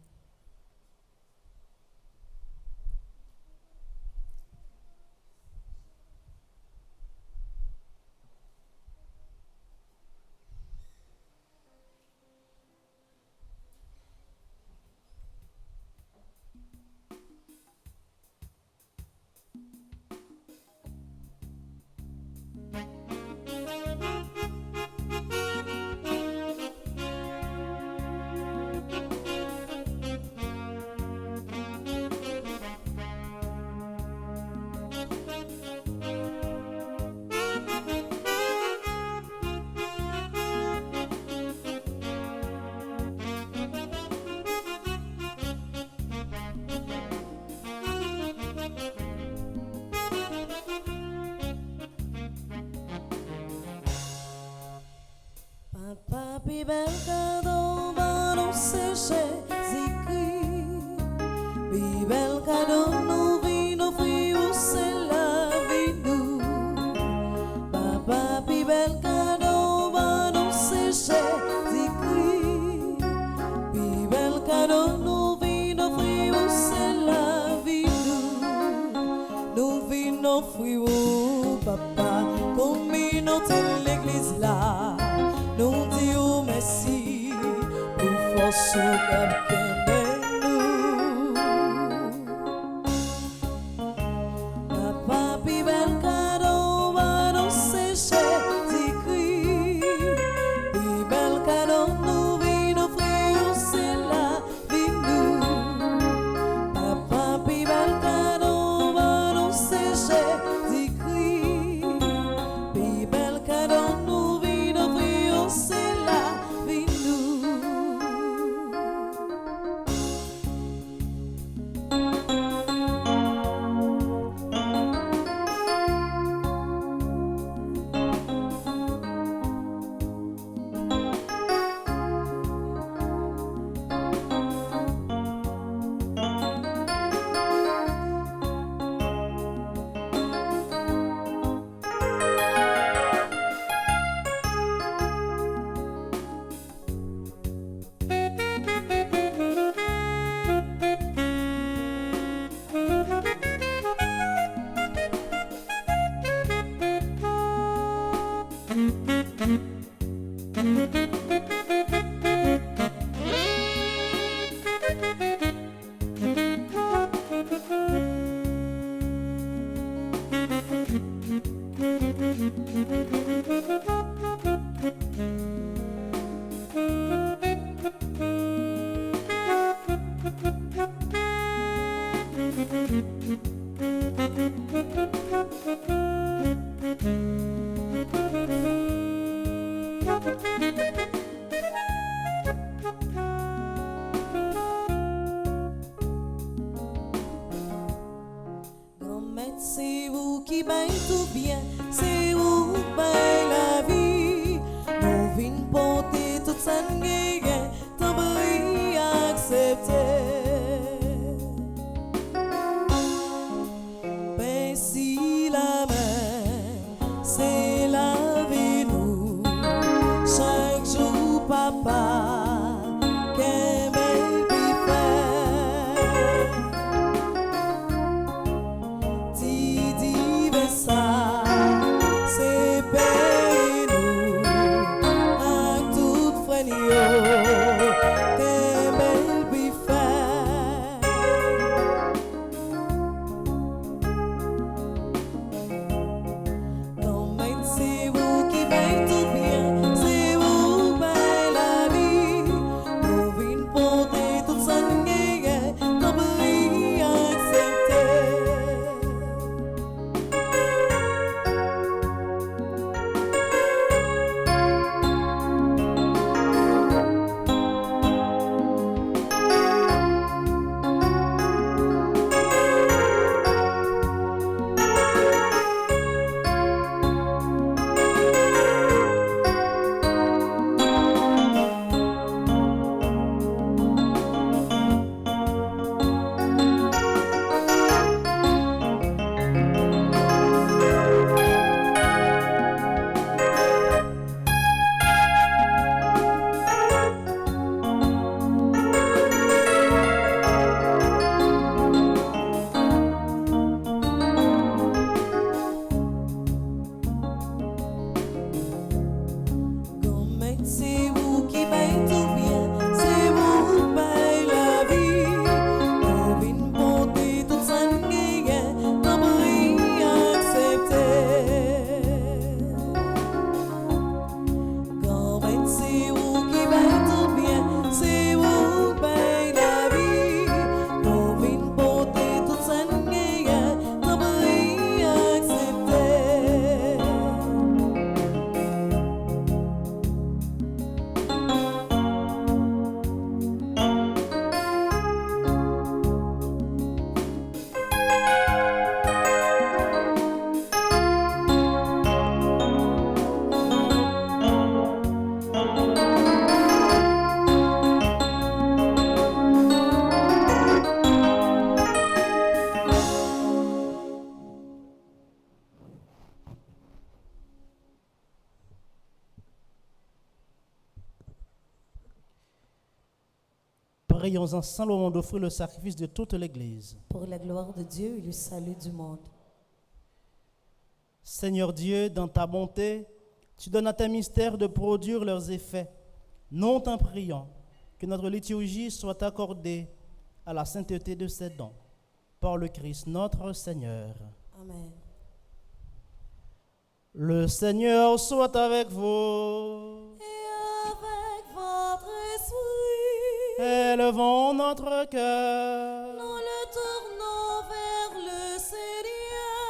K: Papa, pi bel cadeau, va nous sécher, Jésus-Christ. Pi bel cadeau, nous vîmes offrir, c'est la vie nous. Papa, pi bel cadeau, va nous sécher, Jésus-Christ. Pi bel cadeau, nous vîmes offrir, c'est la vie nous. Nous vîmes offrir, papa, communauté de l'église là. Nous disons merci pour force qu'elle nous. Papa, pi bel cadeau, va nous sécher, Jésus-Christ. Pi bel cadeau, nous vîmes offrir, c'est la vie nous. Papa, pi bel cadeau, va nous sécher, Jésus-Christ. Pi bel cadeau, nous vîmes offrir, c'est la vie nous. ça n'gagne, t'en prie accepter. Ben si la main, c'est la vie nous, chaque jour papa, qu'elle m'aime faire. Ti ben ça, c'est payer nous, à tout frère qu'elle m'aime faire. Quand même c'est vous qui paye tout bien, c'est vous paye la vie. Nous venons porter toute sa guerre, t'en prie accepter. Comme c'est vous qui payez tout bien, c'est vous qui payez la vie. On vient porter toute sa guerre, t'en prie accepter. Comme c'est vous qui payez tout bien, c'est vous qui payez la vie. On vient porter toute sa guerre, t'en prie accepter.
J: Prions ensemble au moment d'offrir le sacrifice de toute l'Église.
K: Pour la gloire de Dieu et le salut du monde.
J: Seigneur Dieu, dans ta bonté, tu donnes à tes mystères de produire leurs effets. Nous t'en prions que notre liturgie soit accordée à la sainteté de ses dons. Par le Christ notre Seigneur.
K: Amen.
J: Le Seigneur soit avec vous.
K: Et avec votre esprit,
J: Élevons notre cœur.
K: nous le tournons vers le Seigneur.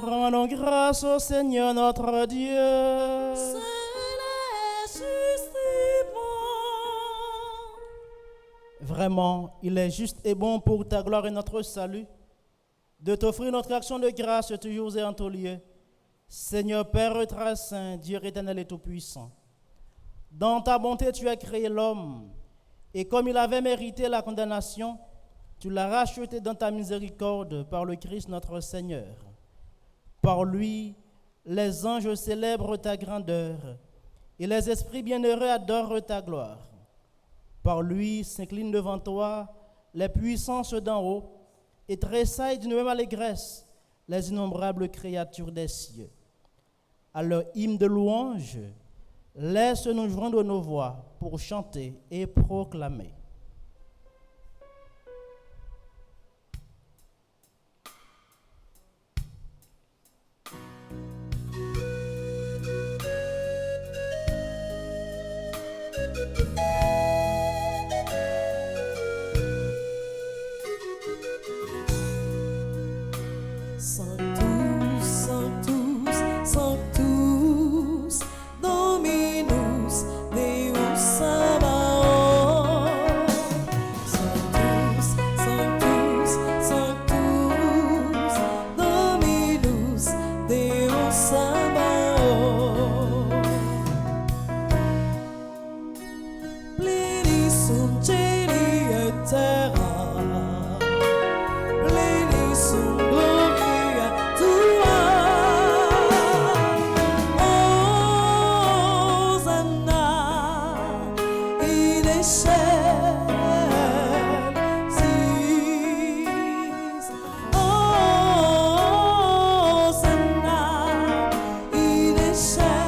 J: Rendons grâce au Seigneur notre Dieu.
K: Cela est juste et bon.
J: Vraiment, il est juste et bon pour ta gloire et notre salut de t'offrir notre action de grâce toujours et en tout lieu. Seigneur Père très saint, Dieu éternel et tout-puissant, dans ta bonté tu as créé l'homme, et comme il avait mérité la condamnation, tu l'as racheté dans ta miséricorde par le Christ notre Seigneur. Par lui, les anges célèbrent ta grandeur, et les esprits bienheureux adorent ta gloire. Par lui s'inclinent devant toi les puissances d'en haut, et tressaillent d'une même allégresse les innombrables créatures des cieux. À leur hymne de louange, laisse-nous joindre nos voix pour chanter et proclamer.
K: Sanctus, Sanctus, Sanctus, Dominus Deus Sabaoth. sun cieli e terra, pleni sun gloria tua. Hosanna in excelsis. Hosanna in excelsis.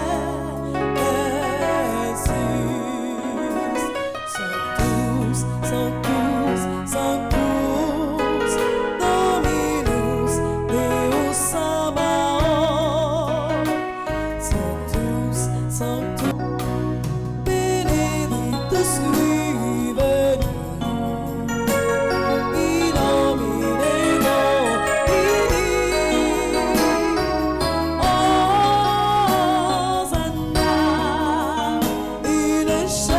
K: Sanctus, Sanctus, Sanctus, Dominus Deus Sabaoth. Sanctus, Sanctus, benedictus qui venit in nomine Domini. Hosanna in excelsis.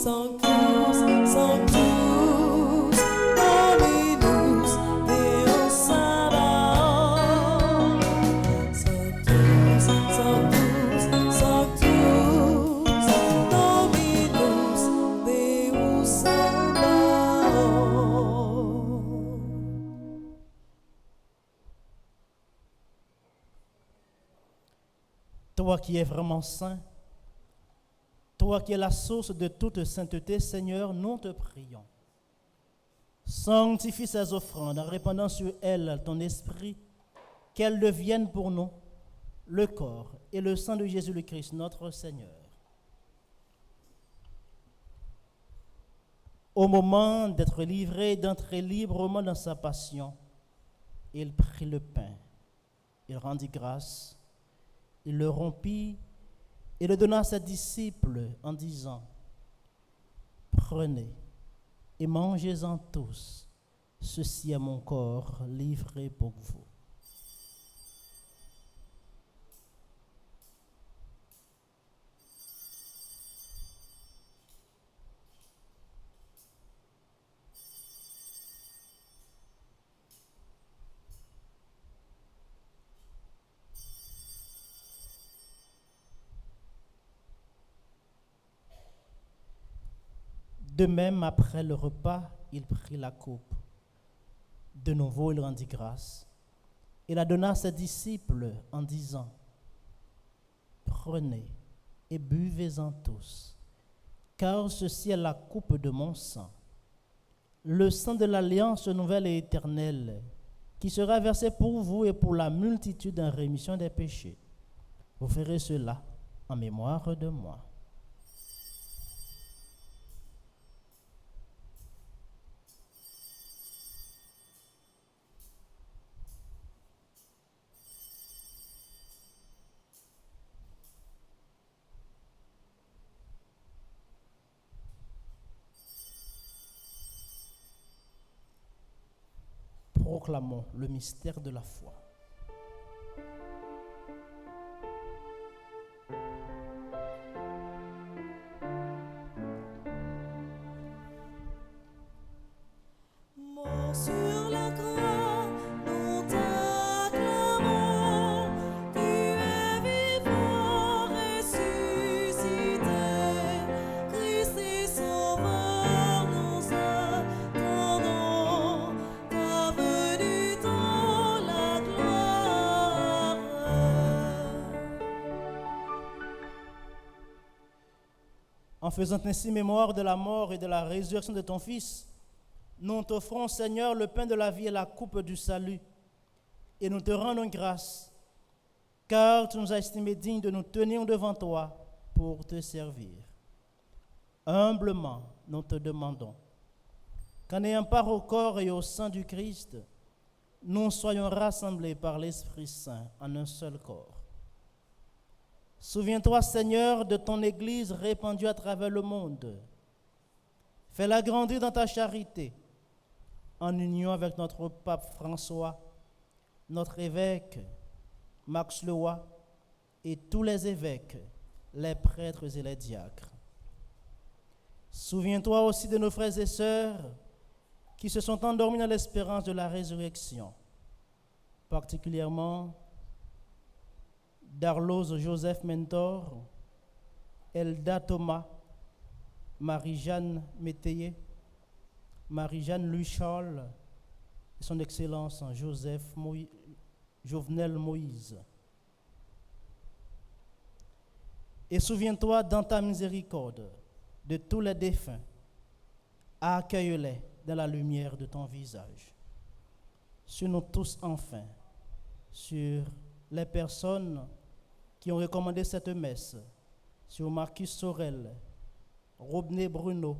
K: Sanctus, Sanctus, Dominus Deus Sabaoth. Sanctus, Sanctus, Sanctus, Dominus Deus Sabaoth.
J: Toi qui es vraiment saint, toi qui es la source de toute sainteté, Seigneur, nous te prions. Sanctifie ces offrandes en répandant sur elles ton esprit, qu'elles deviennent pour nous le corps et le sang de Jésus le Christ, notre Seigneur. Au moment d'être livré, d'entrer librement dans sa passion, il prit le pain, il rendit grâce, il le rompit et le donna à ses disciples en disant, prenez et mangez-en tous, ceci est mon corps livré pour vous. De même, après le repas, il prit la coupe. De nouveau, il rendit grâce. Il la donna à ses disciples en disant, prenez et buvez-en tous, car ceci est la coupe de mon sang, le sang de l'alliance nouvelle et éternelle, qui sera versé pour vous et pour la multitude en rémission des péchés. Vous ferez cela en mémoire de moi. Proclamons le mystère de la foi.
K: Mort sur la croix, nous t'acclamons. Tu es vivant, ressuscité. Christ et Sauveur, nous attendons ta venue dans la gloire.
J: En faisant ainsi mémoire de la mort et de la résurrection de ton Fils, nous t'offrons, Seigneur, le pain de la vie et la coupe du salut, et nous te rendons grâce, car tu nous as estimés dignes de nous tenir devant toi pour te servir. Humblement, nous te demandons qu'en ayant part au corps et au sang du Christ, nous soyons rassemblés par l'Esprit Saint en un seul corps. Souviens-toi, Seigneur, de ton Église répandue à travers le monde. Fais-la grandir dans ta charité, en union avec notre pape François, notre évêque Max Leroy et tous les évêques, les prêtres et les diacres. Souviens-toi aussi de nos frères et sœurs qui se sont endormis dans l'espérance de la résurrection, particulièrement Darlos Joseph Mentor, Elda Thomas, Marie-Jeanne Métayer, Marie-Jeanne Louis-Charles et son Excellence Jovenel Moïse. Et souviens-toi dans ta miséricorde de tous les défunts, accueille-les dans la lumière de ton visage. Sur nous tous enfin, sur les personnes qui ont recommandé cette messe, sur Marcus Sorel, Robné Bruno,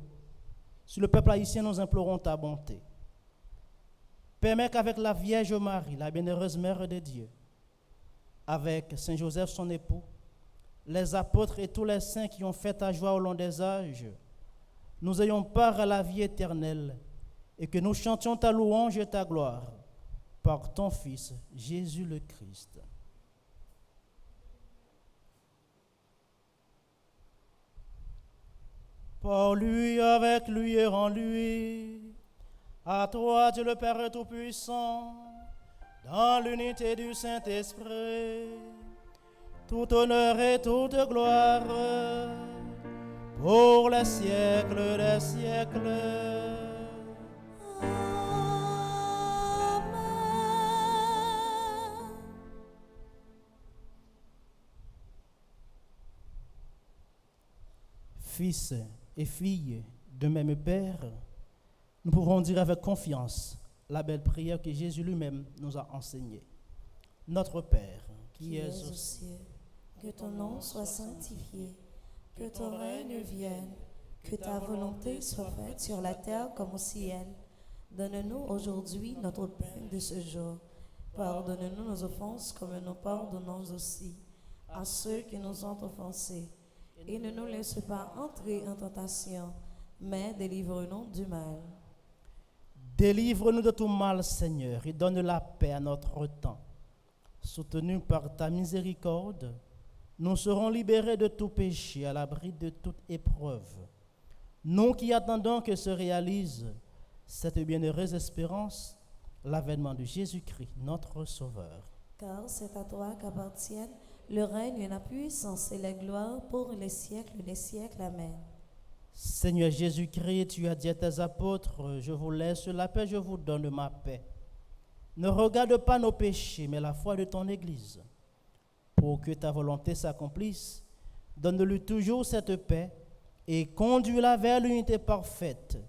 J: sur le peuple haïtien, nous implorons ta bonté. Permets qu'avec la Vierge Marie, la bienheureuse Mère de Dieu, avec Saint Joseph son époux, les apôtres et tous les saints qui ont fait ta joie au long des âges, nous ayons part à la vie éternelle et que nous chantions ta louange et ta gloire par ton Fils, Jésus le Christ. Par lui, avec lui et en lui, à toi, Dieu le Père Tout-Puissant, dans l'unité du Saint-Esprit, tout honneur et toute gloire, pour les siècles des siècles. Fils et filles de même Père, nous pouvons dire avec confiance la belle prière que Jésus lui-même nous a enseignée. Notre Père, qui es aux cieux,
K: que ton nom soit sanctifié, que ton règne vienne, que ta volonté soit faite sur la terre comme au ciel. Donne-nous aujourd'hui notre pain de ce jour. Pardonne-nous nos offenses comme nous pardonnons aussi à ceux qui nous ont offensés. Et ne nous laisse pas entrer en tentation, mais délivre-nous du mal.
J: Délivre-nous de tout mal, Seigneur, et donne la paix à notre temps. Soutenus par ta miséricorde, nous serons libérés de tout péché, à l'abri de toute épreuve. Nous qui attendons que se réalise cette bienheureuse espérance, l'avènement de Jésus-Christ, notre Sauveur.
K: Car c'est à toi qu'appartiennent le règne, la puissance et la gloire pour les siècles des siècles. Amen.
J: Seigneur Jésus-Christ, tu as dit à tes apôtres, je vous laisse la paix, je vous donne ma paix. Ne regarde pas nos péchés, mais la foi de ton Église. Pour que ta volonté s'accomplisse, donne-lui toujours cette paix et conduis-la vers l'unité parfaite,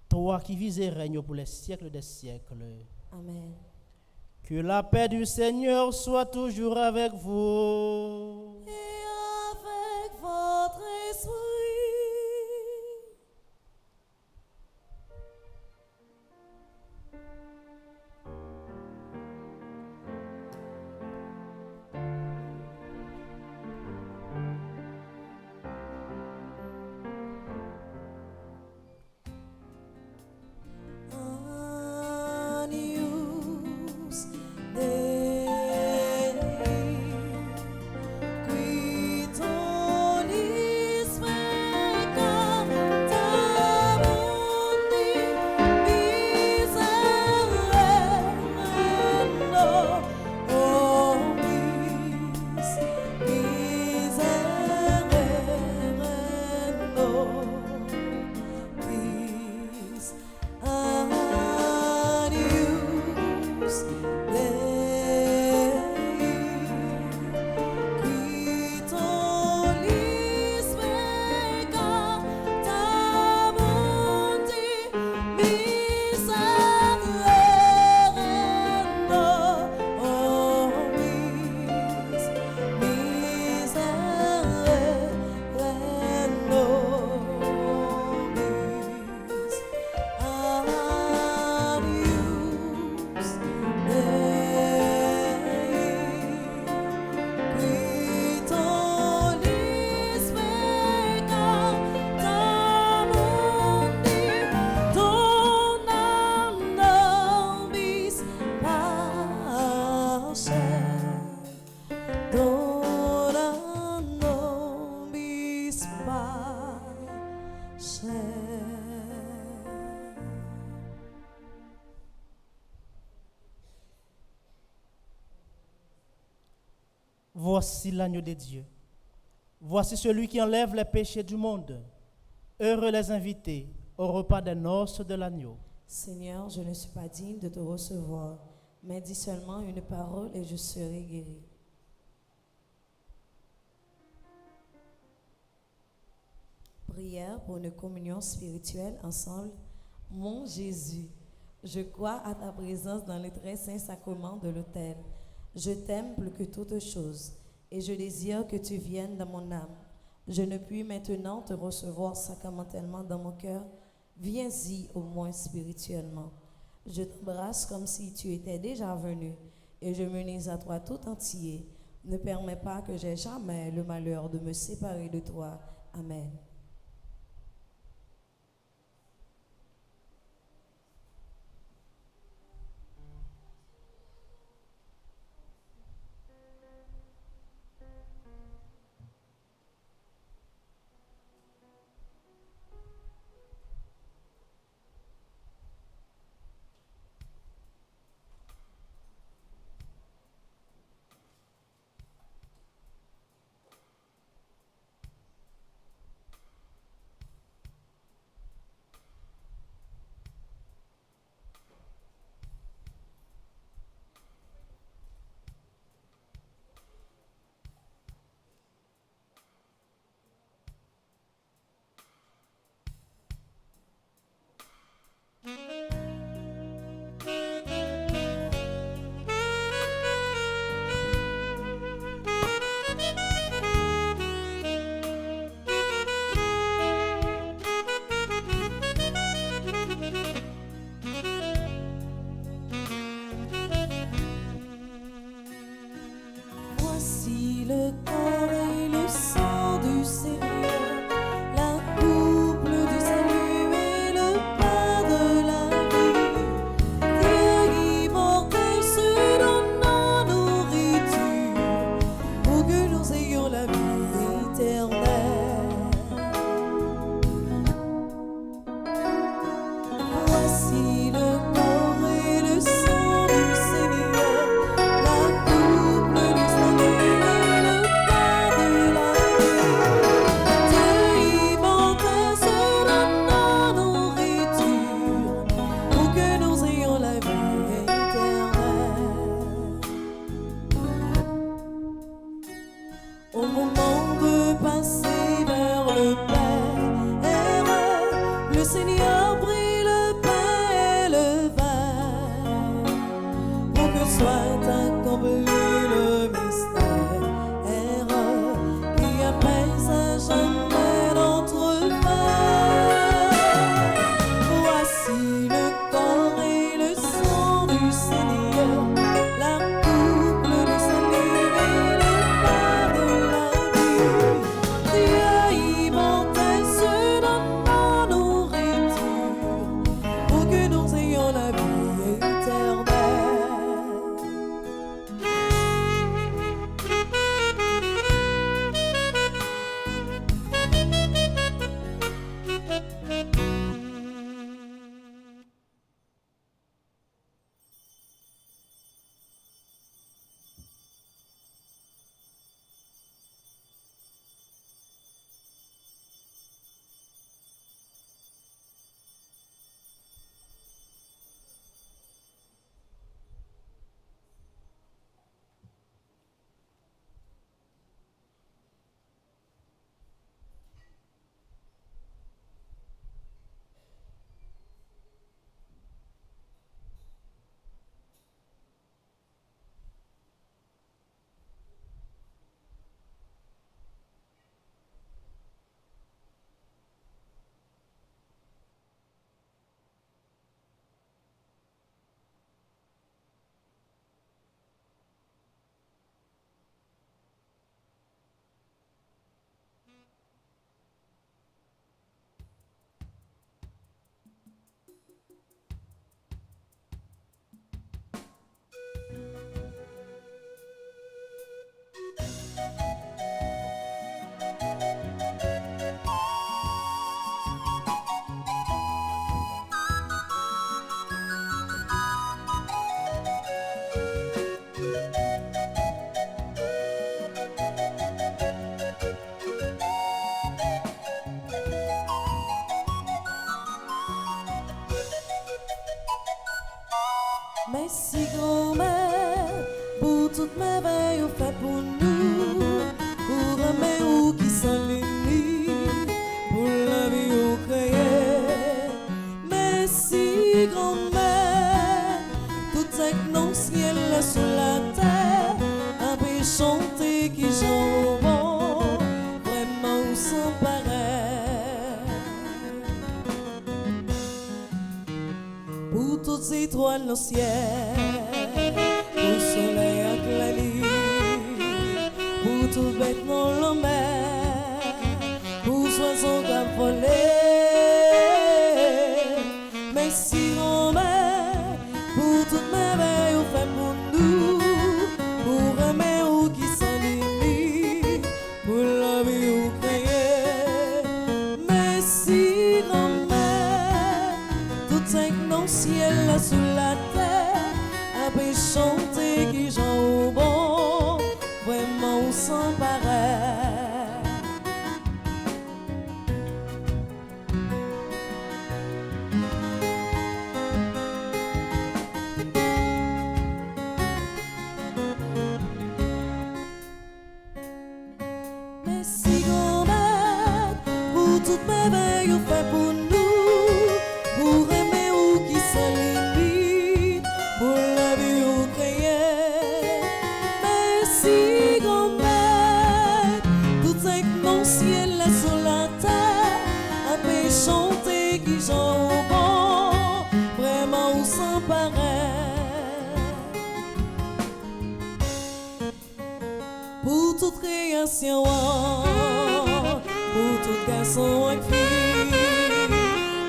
J: toi qui vis et règnes pour les siècles des siècles.
K: Amen.
J: Que la paix du Seigneur soit toujours avec vous.
K: Et avec votre esprit.
L: Agnus Dei, qui
J: Voici l'agneau de Dieu. Voici celui qui enlève les péchés du monde. Heureux les invités au repas des noces de l'agneau.
K: Seigneur, je ne suis pas digne de te recevoir, mais dis seulement une parole et je serai guéri. Prière pour une communion spirituelle ensemble. Mon Jésus, je crois à ta présence dans les très saints sacrements de l'autel. Je t'aime plus que toute chose et je désire que tu viennes dans mon âme. Je ne puis maintenant te recevoir sacramentellement dans mon cœur. Viens-y au moins spirituellement. Je t'embrasse comme si tu étais déjà venu et je m'unis à toi tout entier. Ne permets pas que j'aie jamais le malheur de me séparer de toi. Amen. Voici le corps et le sang du Seigneur, la coupe du salut et le pain de la vie. Dieu immortel se donne en nourriture pour que nous ayons la vie éternelle. Voici le corps et le sang du Seigneur, la coupe du salut et le pain de la vie. Dieu immortel se donne en nourriture pour que nous ayons la vie éternelle. Au moment de passer vers le Père, le Seigneur prit le pain et le vin pour que soit accompli le mystère qui apaise à jamais notre paix. Voici le corps et le sang du Seigneur, la coupe du salut et le pain de la vie. Dieu immortel se donne en nourriture pour que nous ayons la vie éternelle. Merci grand-mère pour toutes mes veilles faites pour nous, pour aimer ou qui s'ennuie, pour la vie au créé. Merci grand-mère, tout est non ciel sur la terre, après chanter qui j'en bon, vraiment sans pareil. Pour toutes ces étoiles dans le ciel, pour le soleil éclairé, pour tout bête dans la mer, pour soissons qui volé. Merci grand-mère pour toutes mes veilles fait pour nous, pour aimer ou qui s'ennuie, pour la vie ou créer. Merci grand-mère, tout est dans le ciel sous la terre, après chanter qui j'en au bon, vraiment sans pareil. Merci grand-mère pour toutes mes veilles fait pour nous, pour aimer ou qui s'ennuie, pour la vie ou créer. Merci grand-mère, tout est dans le ciel là sur la terre, après chanter qui j'en au bon, vraiment ou sans pareil. Pour toute création, pour tout garçon et fille,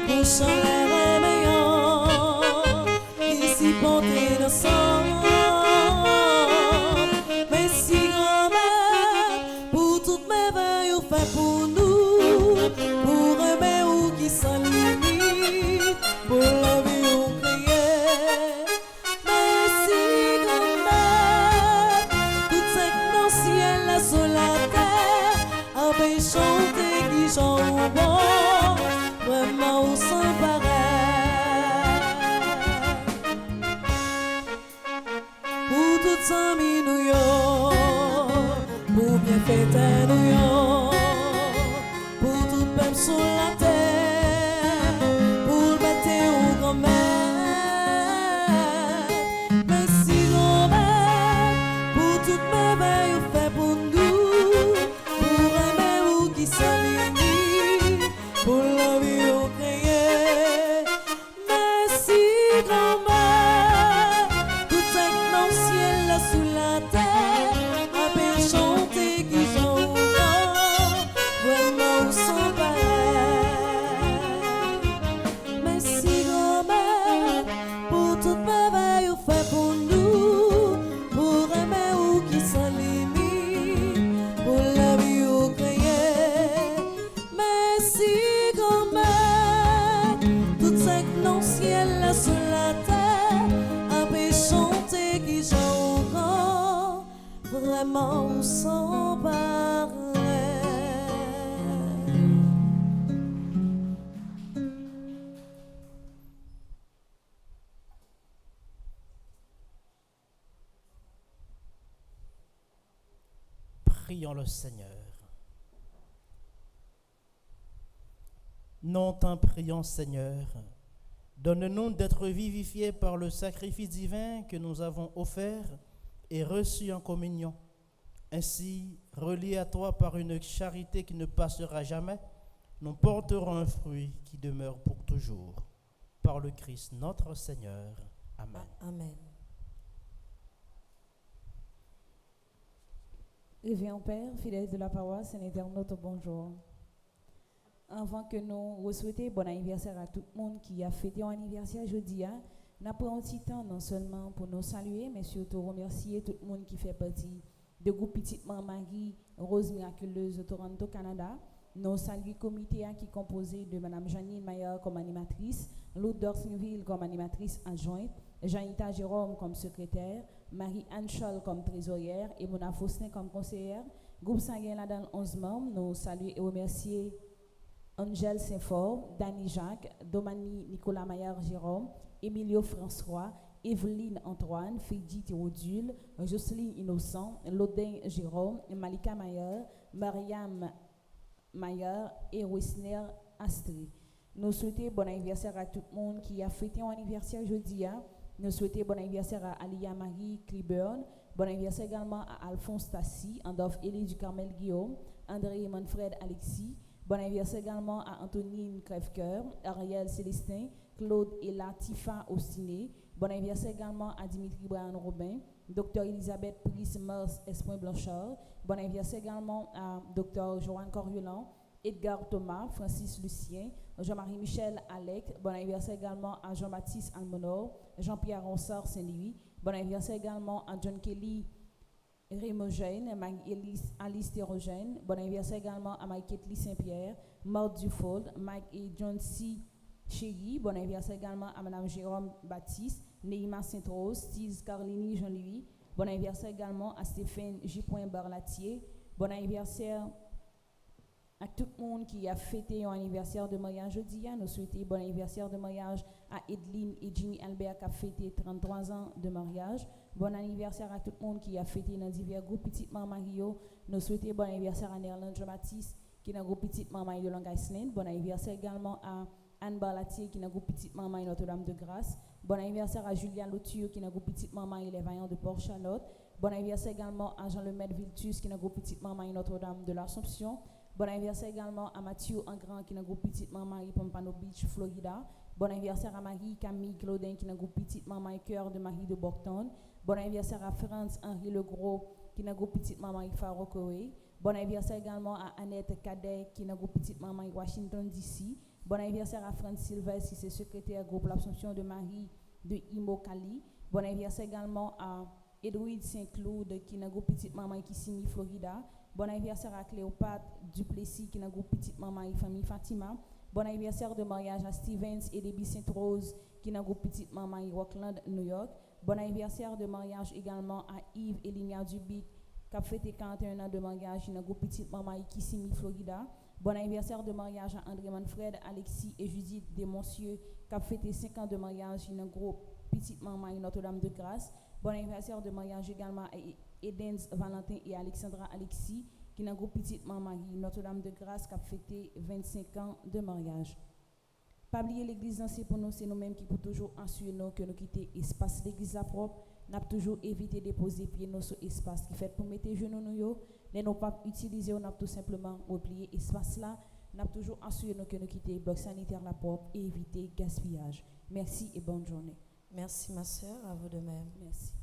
K: pour changer meilleur, ici porté dans sang. Merci grand-mère, pour toutes mes veilles fait pour nous, pour aimer ou qui s'ennuie, pour la vie ou créer. Merci grand-mère, tout c'est dans le ciel là sur la terre, avec chanter qui j'en bon, vraiment au sans pareil. Pour toutes amis nous yo, pour bien fêter nous yo, pour tout peuple sur la terre, pour bâtir au grand-mère. Merci grand-mère, pour toutes mes veilles fait pour nous, pour aimer ou qui s'ennuie, pour la vie au créer. Merci grand-mère, tout est dans le ciel là sous la terre, après chanter qui j'en bon, vraiment sans pareil. Merci grand-mère, pour toutes mes veilles fait pour nous, pour aimer ou qui s'ennuie, pour la vie au créer. Merci grand-mère, tout est dans le ciel là sur la terre, après chanter qui j'en bon, vraiment sans pareil.
J: Prions le Seigneur. Non, t'en prions, Seigneur. Donne-nous d'être vivifiés par le sacrifice divin que nous avons offert et reçu en communion. Ainsi, reliés à toi par une charité qui ne passera jamais, nous porterons un fruit qui demeure pour toujours. Par le Christ notre Seigneur. Amen.
K: Amen.
L: Révérend Père, fidèle de la paroisse, un éternel notre bonjour. Avant que nous souhaitions bon anniversaire à tout le monde qui a fêté un anniversaire jeudi, nous prenons un petit temps non seulement pour nous saluer, mais surtout remercier tout le monde qui fait partie du groupe Petite Marie Rose Miraculeuse de Toronto, Canada. Nous saluons le comité qui est composé de Mme Janine Mayer comme animatrice, Lou Dorsneville comme animatrice adjointe, Janita Jérôme comme secrétaire, Marie-Anne Scholl comme trésorière et Mona Faustin comme conseillère. Groupe sanguin là dans 11 membres. Nous saluons et remercier Angèle Saint-Fort, Dany Jacques, Domani Nicolas Maillard Jérôme, Emilio François Evelyne Antoine, Fédie Théodule, Jocelyne Innocent, Lodin Jérôme, Malika Mayer, Mariam Mayer et Wessner Astrid. Nous souhaitons bon anniversaire à tout le monde qui a fêté un anniversaire jeudi. Nous souhaitons bon anniversaire à Alia Marie Cliburn, bon anniversaire également à Alphonse Tassi, Andolphe Élie du Carmel Guillaume, André Manfred Alexis, bon anniversaire également à Antonine Crèvecoeur, Ariel Célestin, Claude et Latifa Ostiné, bon anniversaire également à Dimitri Brian Robin, Dr Elisabeth Pris Mars Espoin Blanchard, bon anniversaire également à Dr Joanne Coriolan, Edgar Thomas, Francis Lucien, Jean-Marie Michel Alec, bon anniversaire également à Jean-Baptiste Almonor, Jean-Pierre Ronsard Saint-Louis, bon anniversaire également à John Kelly Rémogène, Alice Thérogène, bon anniversaire également à Mike Ketli Saint-Pierre, Maud Dufault, Mike et John C. Chéri, bon anniversaire également à Mme Jérôme Baptiste, Neima Saint-Rose, Steve Carlini Jean-Louis, bon anniversaire également à Stéphane J. Barlatier, bon anniversaire à tout le monde qui a fêté un anniversaire de mariage jeudi. Nous souhaitons bon anniversaire de mariage à Edeline et Jimmy Albert qui a fêté 33 ans de mariage. Bon anniversaire à tout le monde qui a fêté dans divers groupes Petit Maman Mario. Nous souhaitons bon anniversaire à Nerland Jean-Baptiste qui est dans le groupe Petit Maman de Long Island. Bon anniversaire également à Anne Barlatier qui est dans le groupe Petit Maman et Notre-Dame de Grâce. Bon anniversaire à Julien Loture qui est dans le groupe Petit Maman et les Vaillants de Port-Charlotte. Bon anniversaire également à Jean-Lemaitre Viltus qui est dans le groupe Petit Maman et Notre-Dame de l'Assomption. Bon anniversaire également à Mathieu Engrand qui est dans le groupe Petite Maman et Pompano Beach, Florida. Bon anniversaire à Marie Camille Claudin qui est dans le groupe Petite Maman et Cœur de Marie de Bocton. Bon anniversaire à France Henri Legros qui est dans le groupe Petite Maman et Faro Corée. Bon anniversaire également à Annette Cadet qui est dans le groupe Petite Maman et Washington DC. Bon anniversaire à France Sylvestre qui est secrétaire groupe L'Assomption de Marie de Imo Cali. Bon anniversaire également à Edward Saint-Claude qui est dans le groupe Petite Maman et Kissimmee, Florida. Bon anniversaire à Cléopâtre Duplessis qui est dans le groupe Petite Maman et Famille Fatima. Bon anniversaire de mariage à Stevens et Debbie Sainte-Rose qui est dans le groupe Petite Maman et Rockland, New York. Bon anniversaire de mariage également à Yves et Linia Dubic qui a fêté 41 ans de mariage dans le groupe Petite Maman et Kissimmee, Florida. Bon anniversaire de mariage à André Manfred, Alexis et Judith Desmontieux qui a fêté 5 ans de mariage dans le groupe Petite Maman et Notre-Dame de Grâce. Bon anniversaire de mariage également à Edens Valentin et Alexandra Alexis, qui est dans le groupe Petite Maman Notre-Dame de Grâce, qui a fêté 25 ans de mariage. Pas oublier l'église, c'est pour nous, c'est nous-mêmes qui pour toujours assurer nous que nous quitter l'espace l'église à propre. Nous avons toujours évité de déposer pieds dans ce espace qui fait pour mettre les genoux nous, les non pas utiliser, on a tout simplement replié l'espace là. Nous avons toujours assuré nous que nous quitter le bloc sanitaire la propre et éviter gaspillage. Merci et bonne journée.
K: Merci ma sœur, à vous de même.
L: Merci.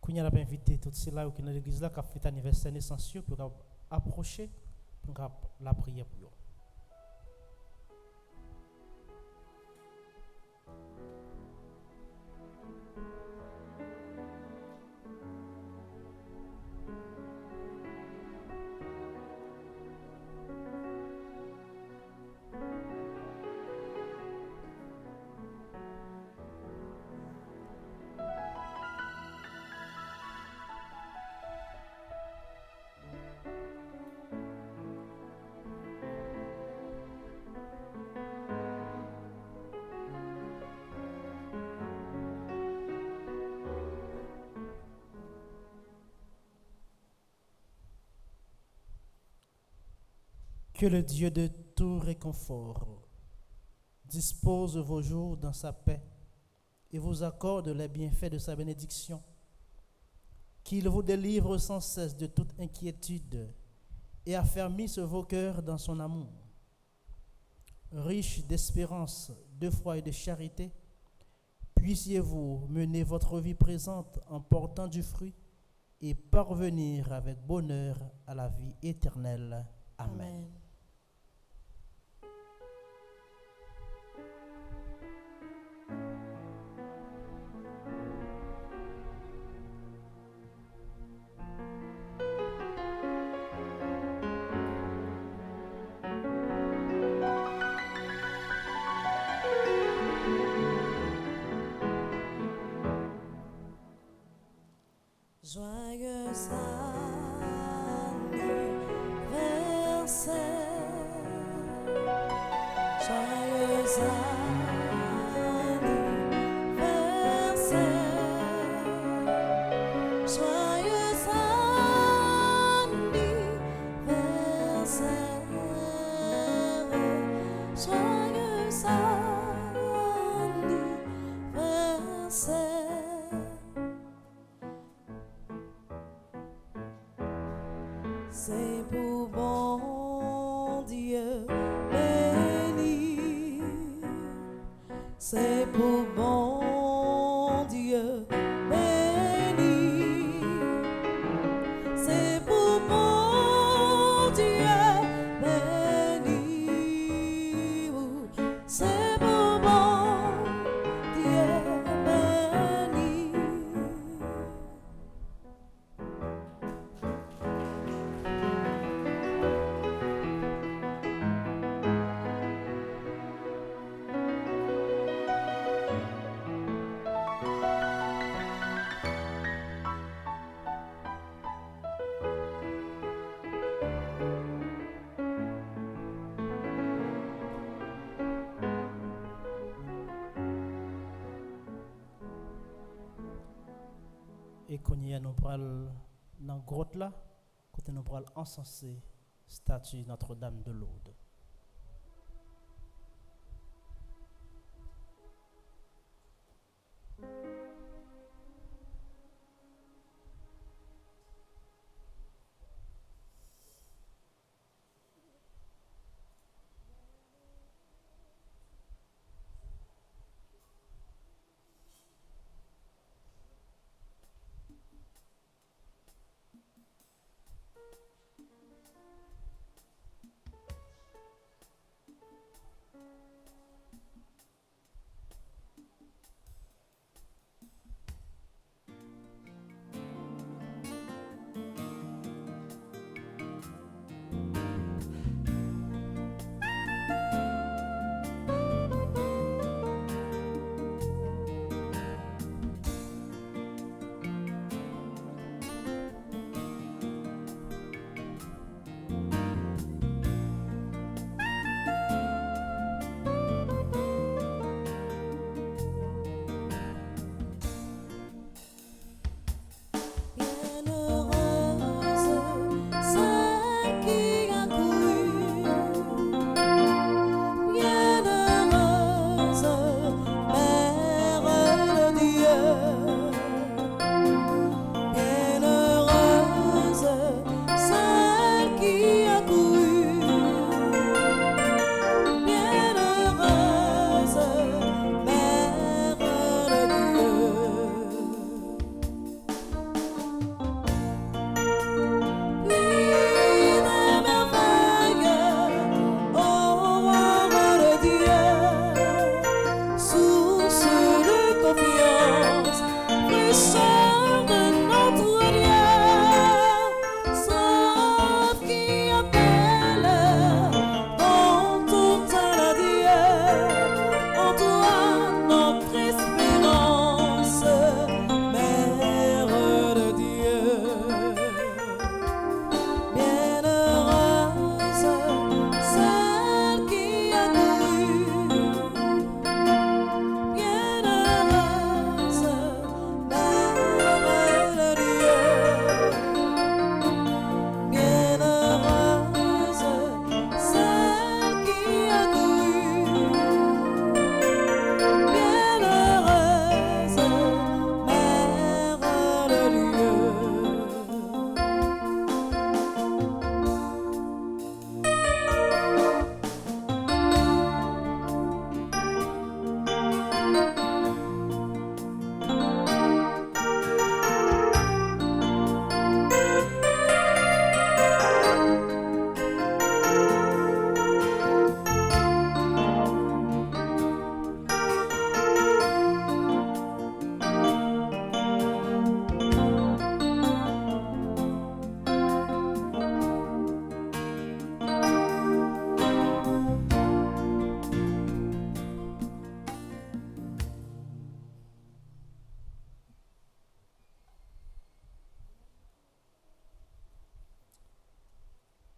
J: Qu'on a invité tous ceux-là qui sont dans l'église là qui ont fait anniversaire naissance pour approcher pour la prière pour eux. Que le Dieu de tout réconfort dispose vos jours dans sa paix et vous accorde les bienfaits de sa bénédiction. Qu'il vous délivre sans cesse de toute inquiétude et affermisse vos cœurs dans son amour. Riche d'espérance, de foi et de charité, puissiez-vous mener votre vie présente en portant du fruit et parvenir avec bonheur à la vie éternelle. Amen.
K: Joyeux C'est pour bon Dieu béni. C'est pour bon Dieu béni. C'est pour bon Dieu béni. C'est pour bon Dieu béni.
J: Et qu'on y a nous pral dans la grotte là, côté nous pral encenser statue Notre-Dame de Lourdes.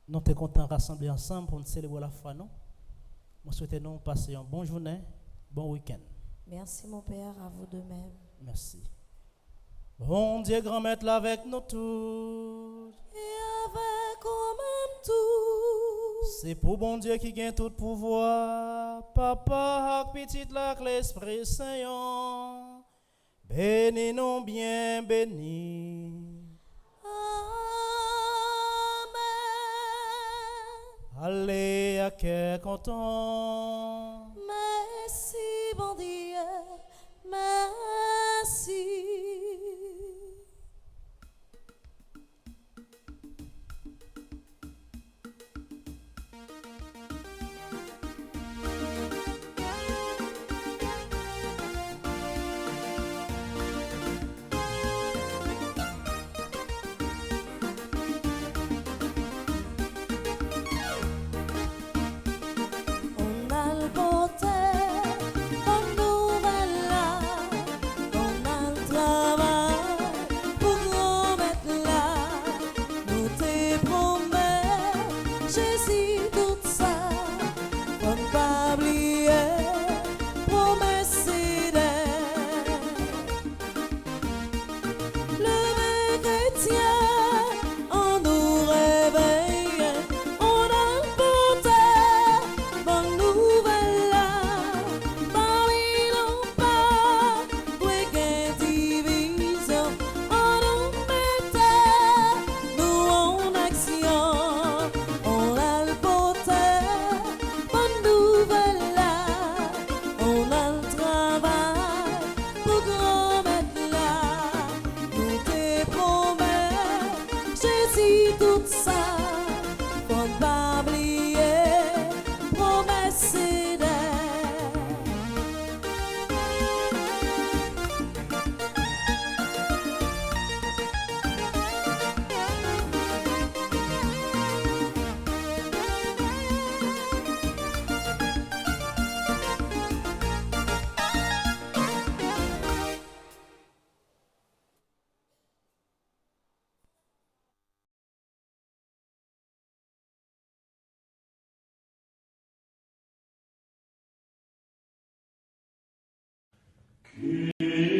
J: Nous sommes contents de rassembler ensemble pour nous célébrer la foi, non? Je souhaite nous passer une bonne journée, bon week-end.
K: Merci mon Père, à vous de même.
J: Merci. Bon Dieu, grand maître, là avec nous tous.
K: Et avec nous-mêmes tous.
J: C'est pour bon Dieu qui gagne tout pouvoir. Papa, petite là, l'Esprit Saint. Bénis nous bien, bénis.
K: Amen.
J: Allez à cœur content.
K: Merci bon Dieu, merci. On a le beauté, bonne nouvelle là. On a le travail pour gros mettre là. Nous te promets, Jésus tout ça. Faut pas oublier, promesse le chrétien, on nous réveille, on a le beauté, bonne nouvelle là. Parmi nos pas, week-end division, on nous mettait, nous en action. On a le beauté, bonne nouvelle là. On a le travail pour grand mettre là. Nous te promets, Jésus tout ça. Faut pas oublier, promesse
I: Qui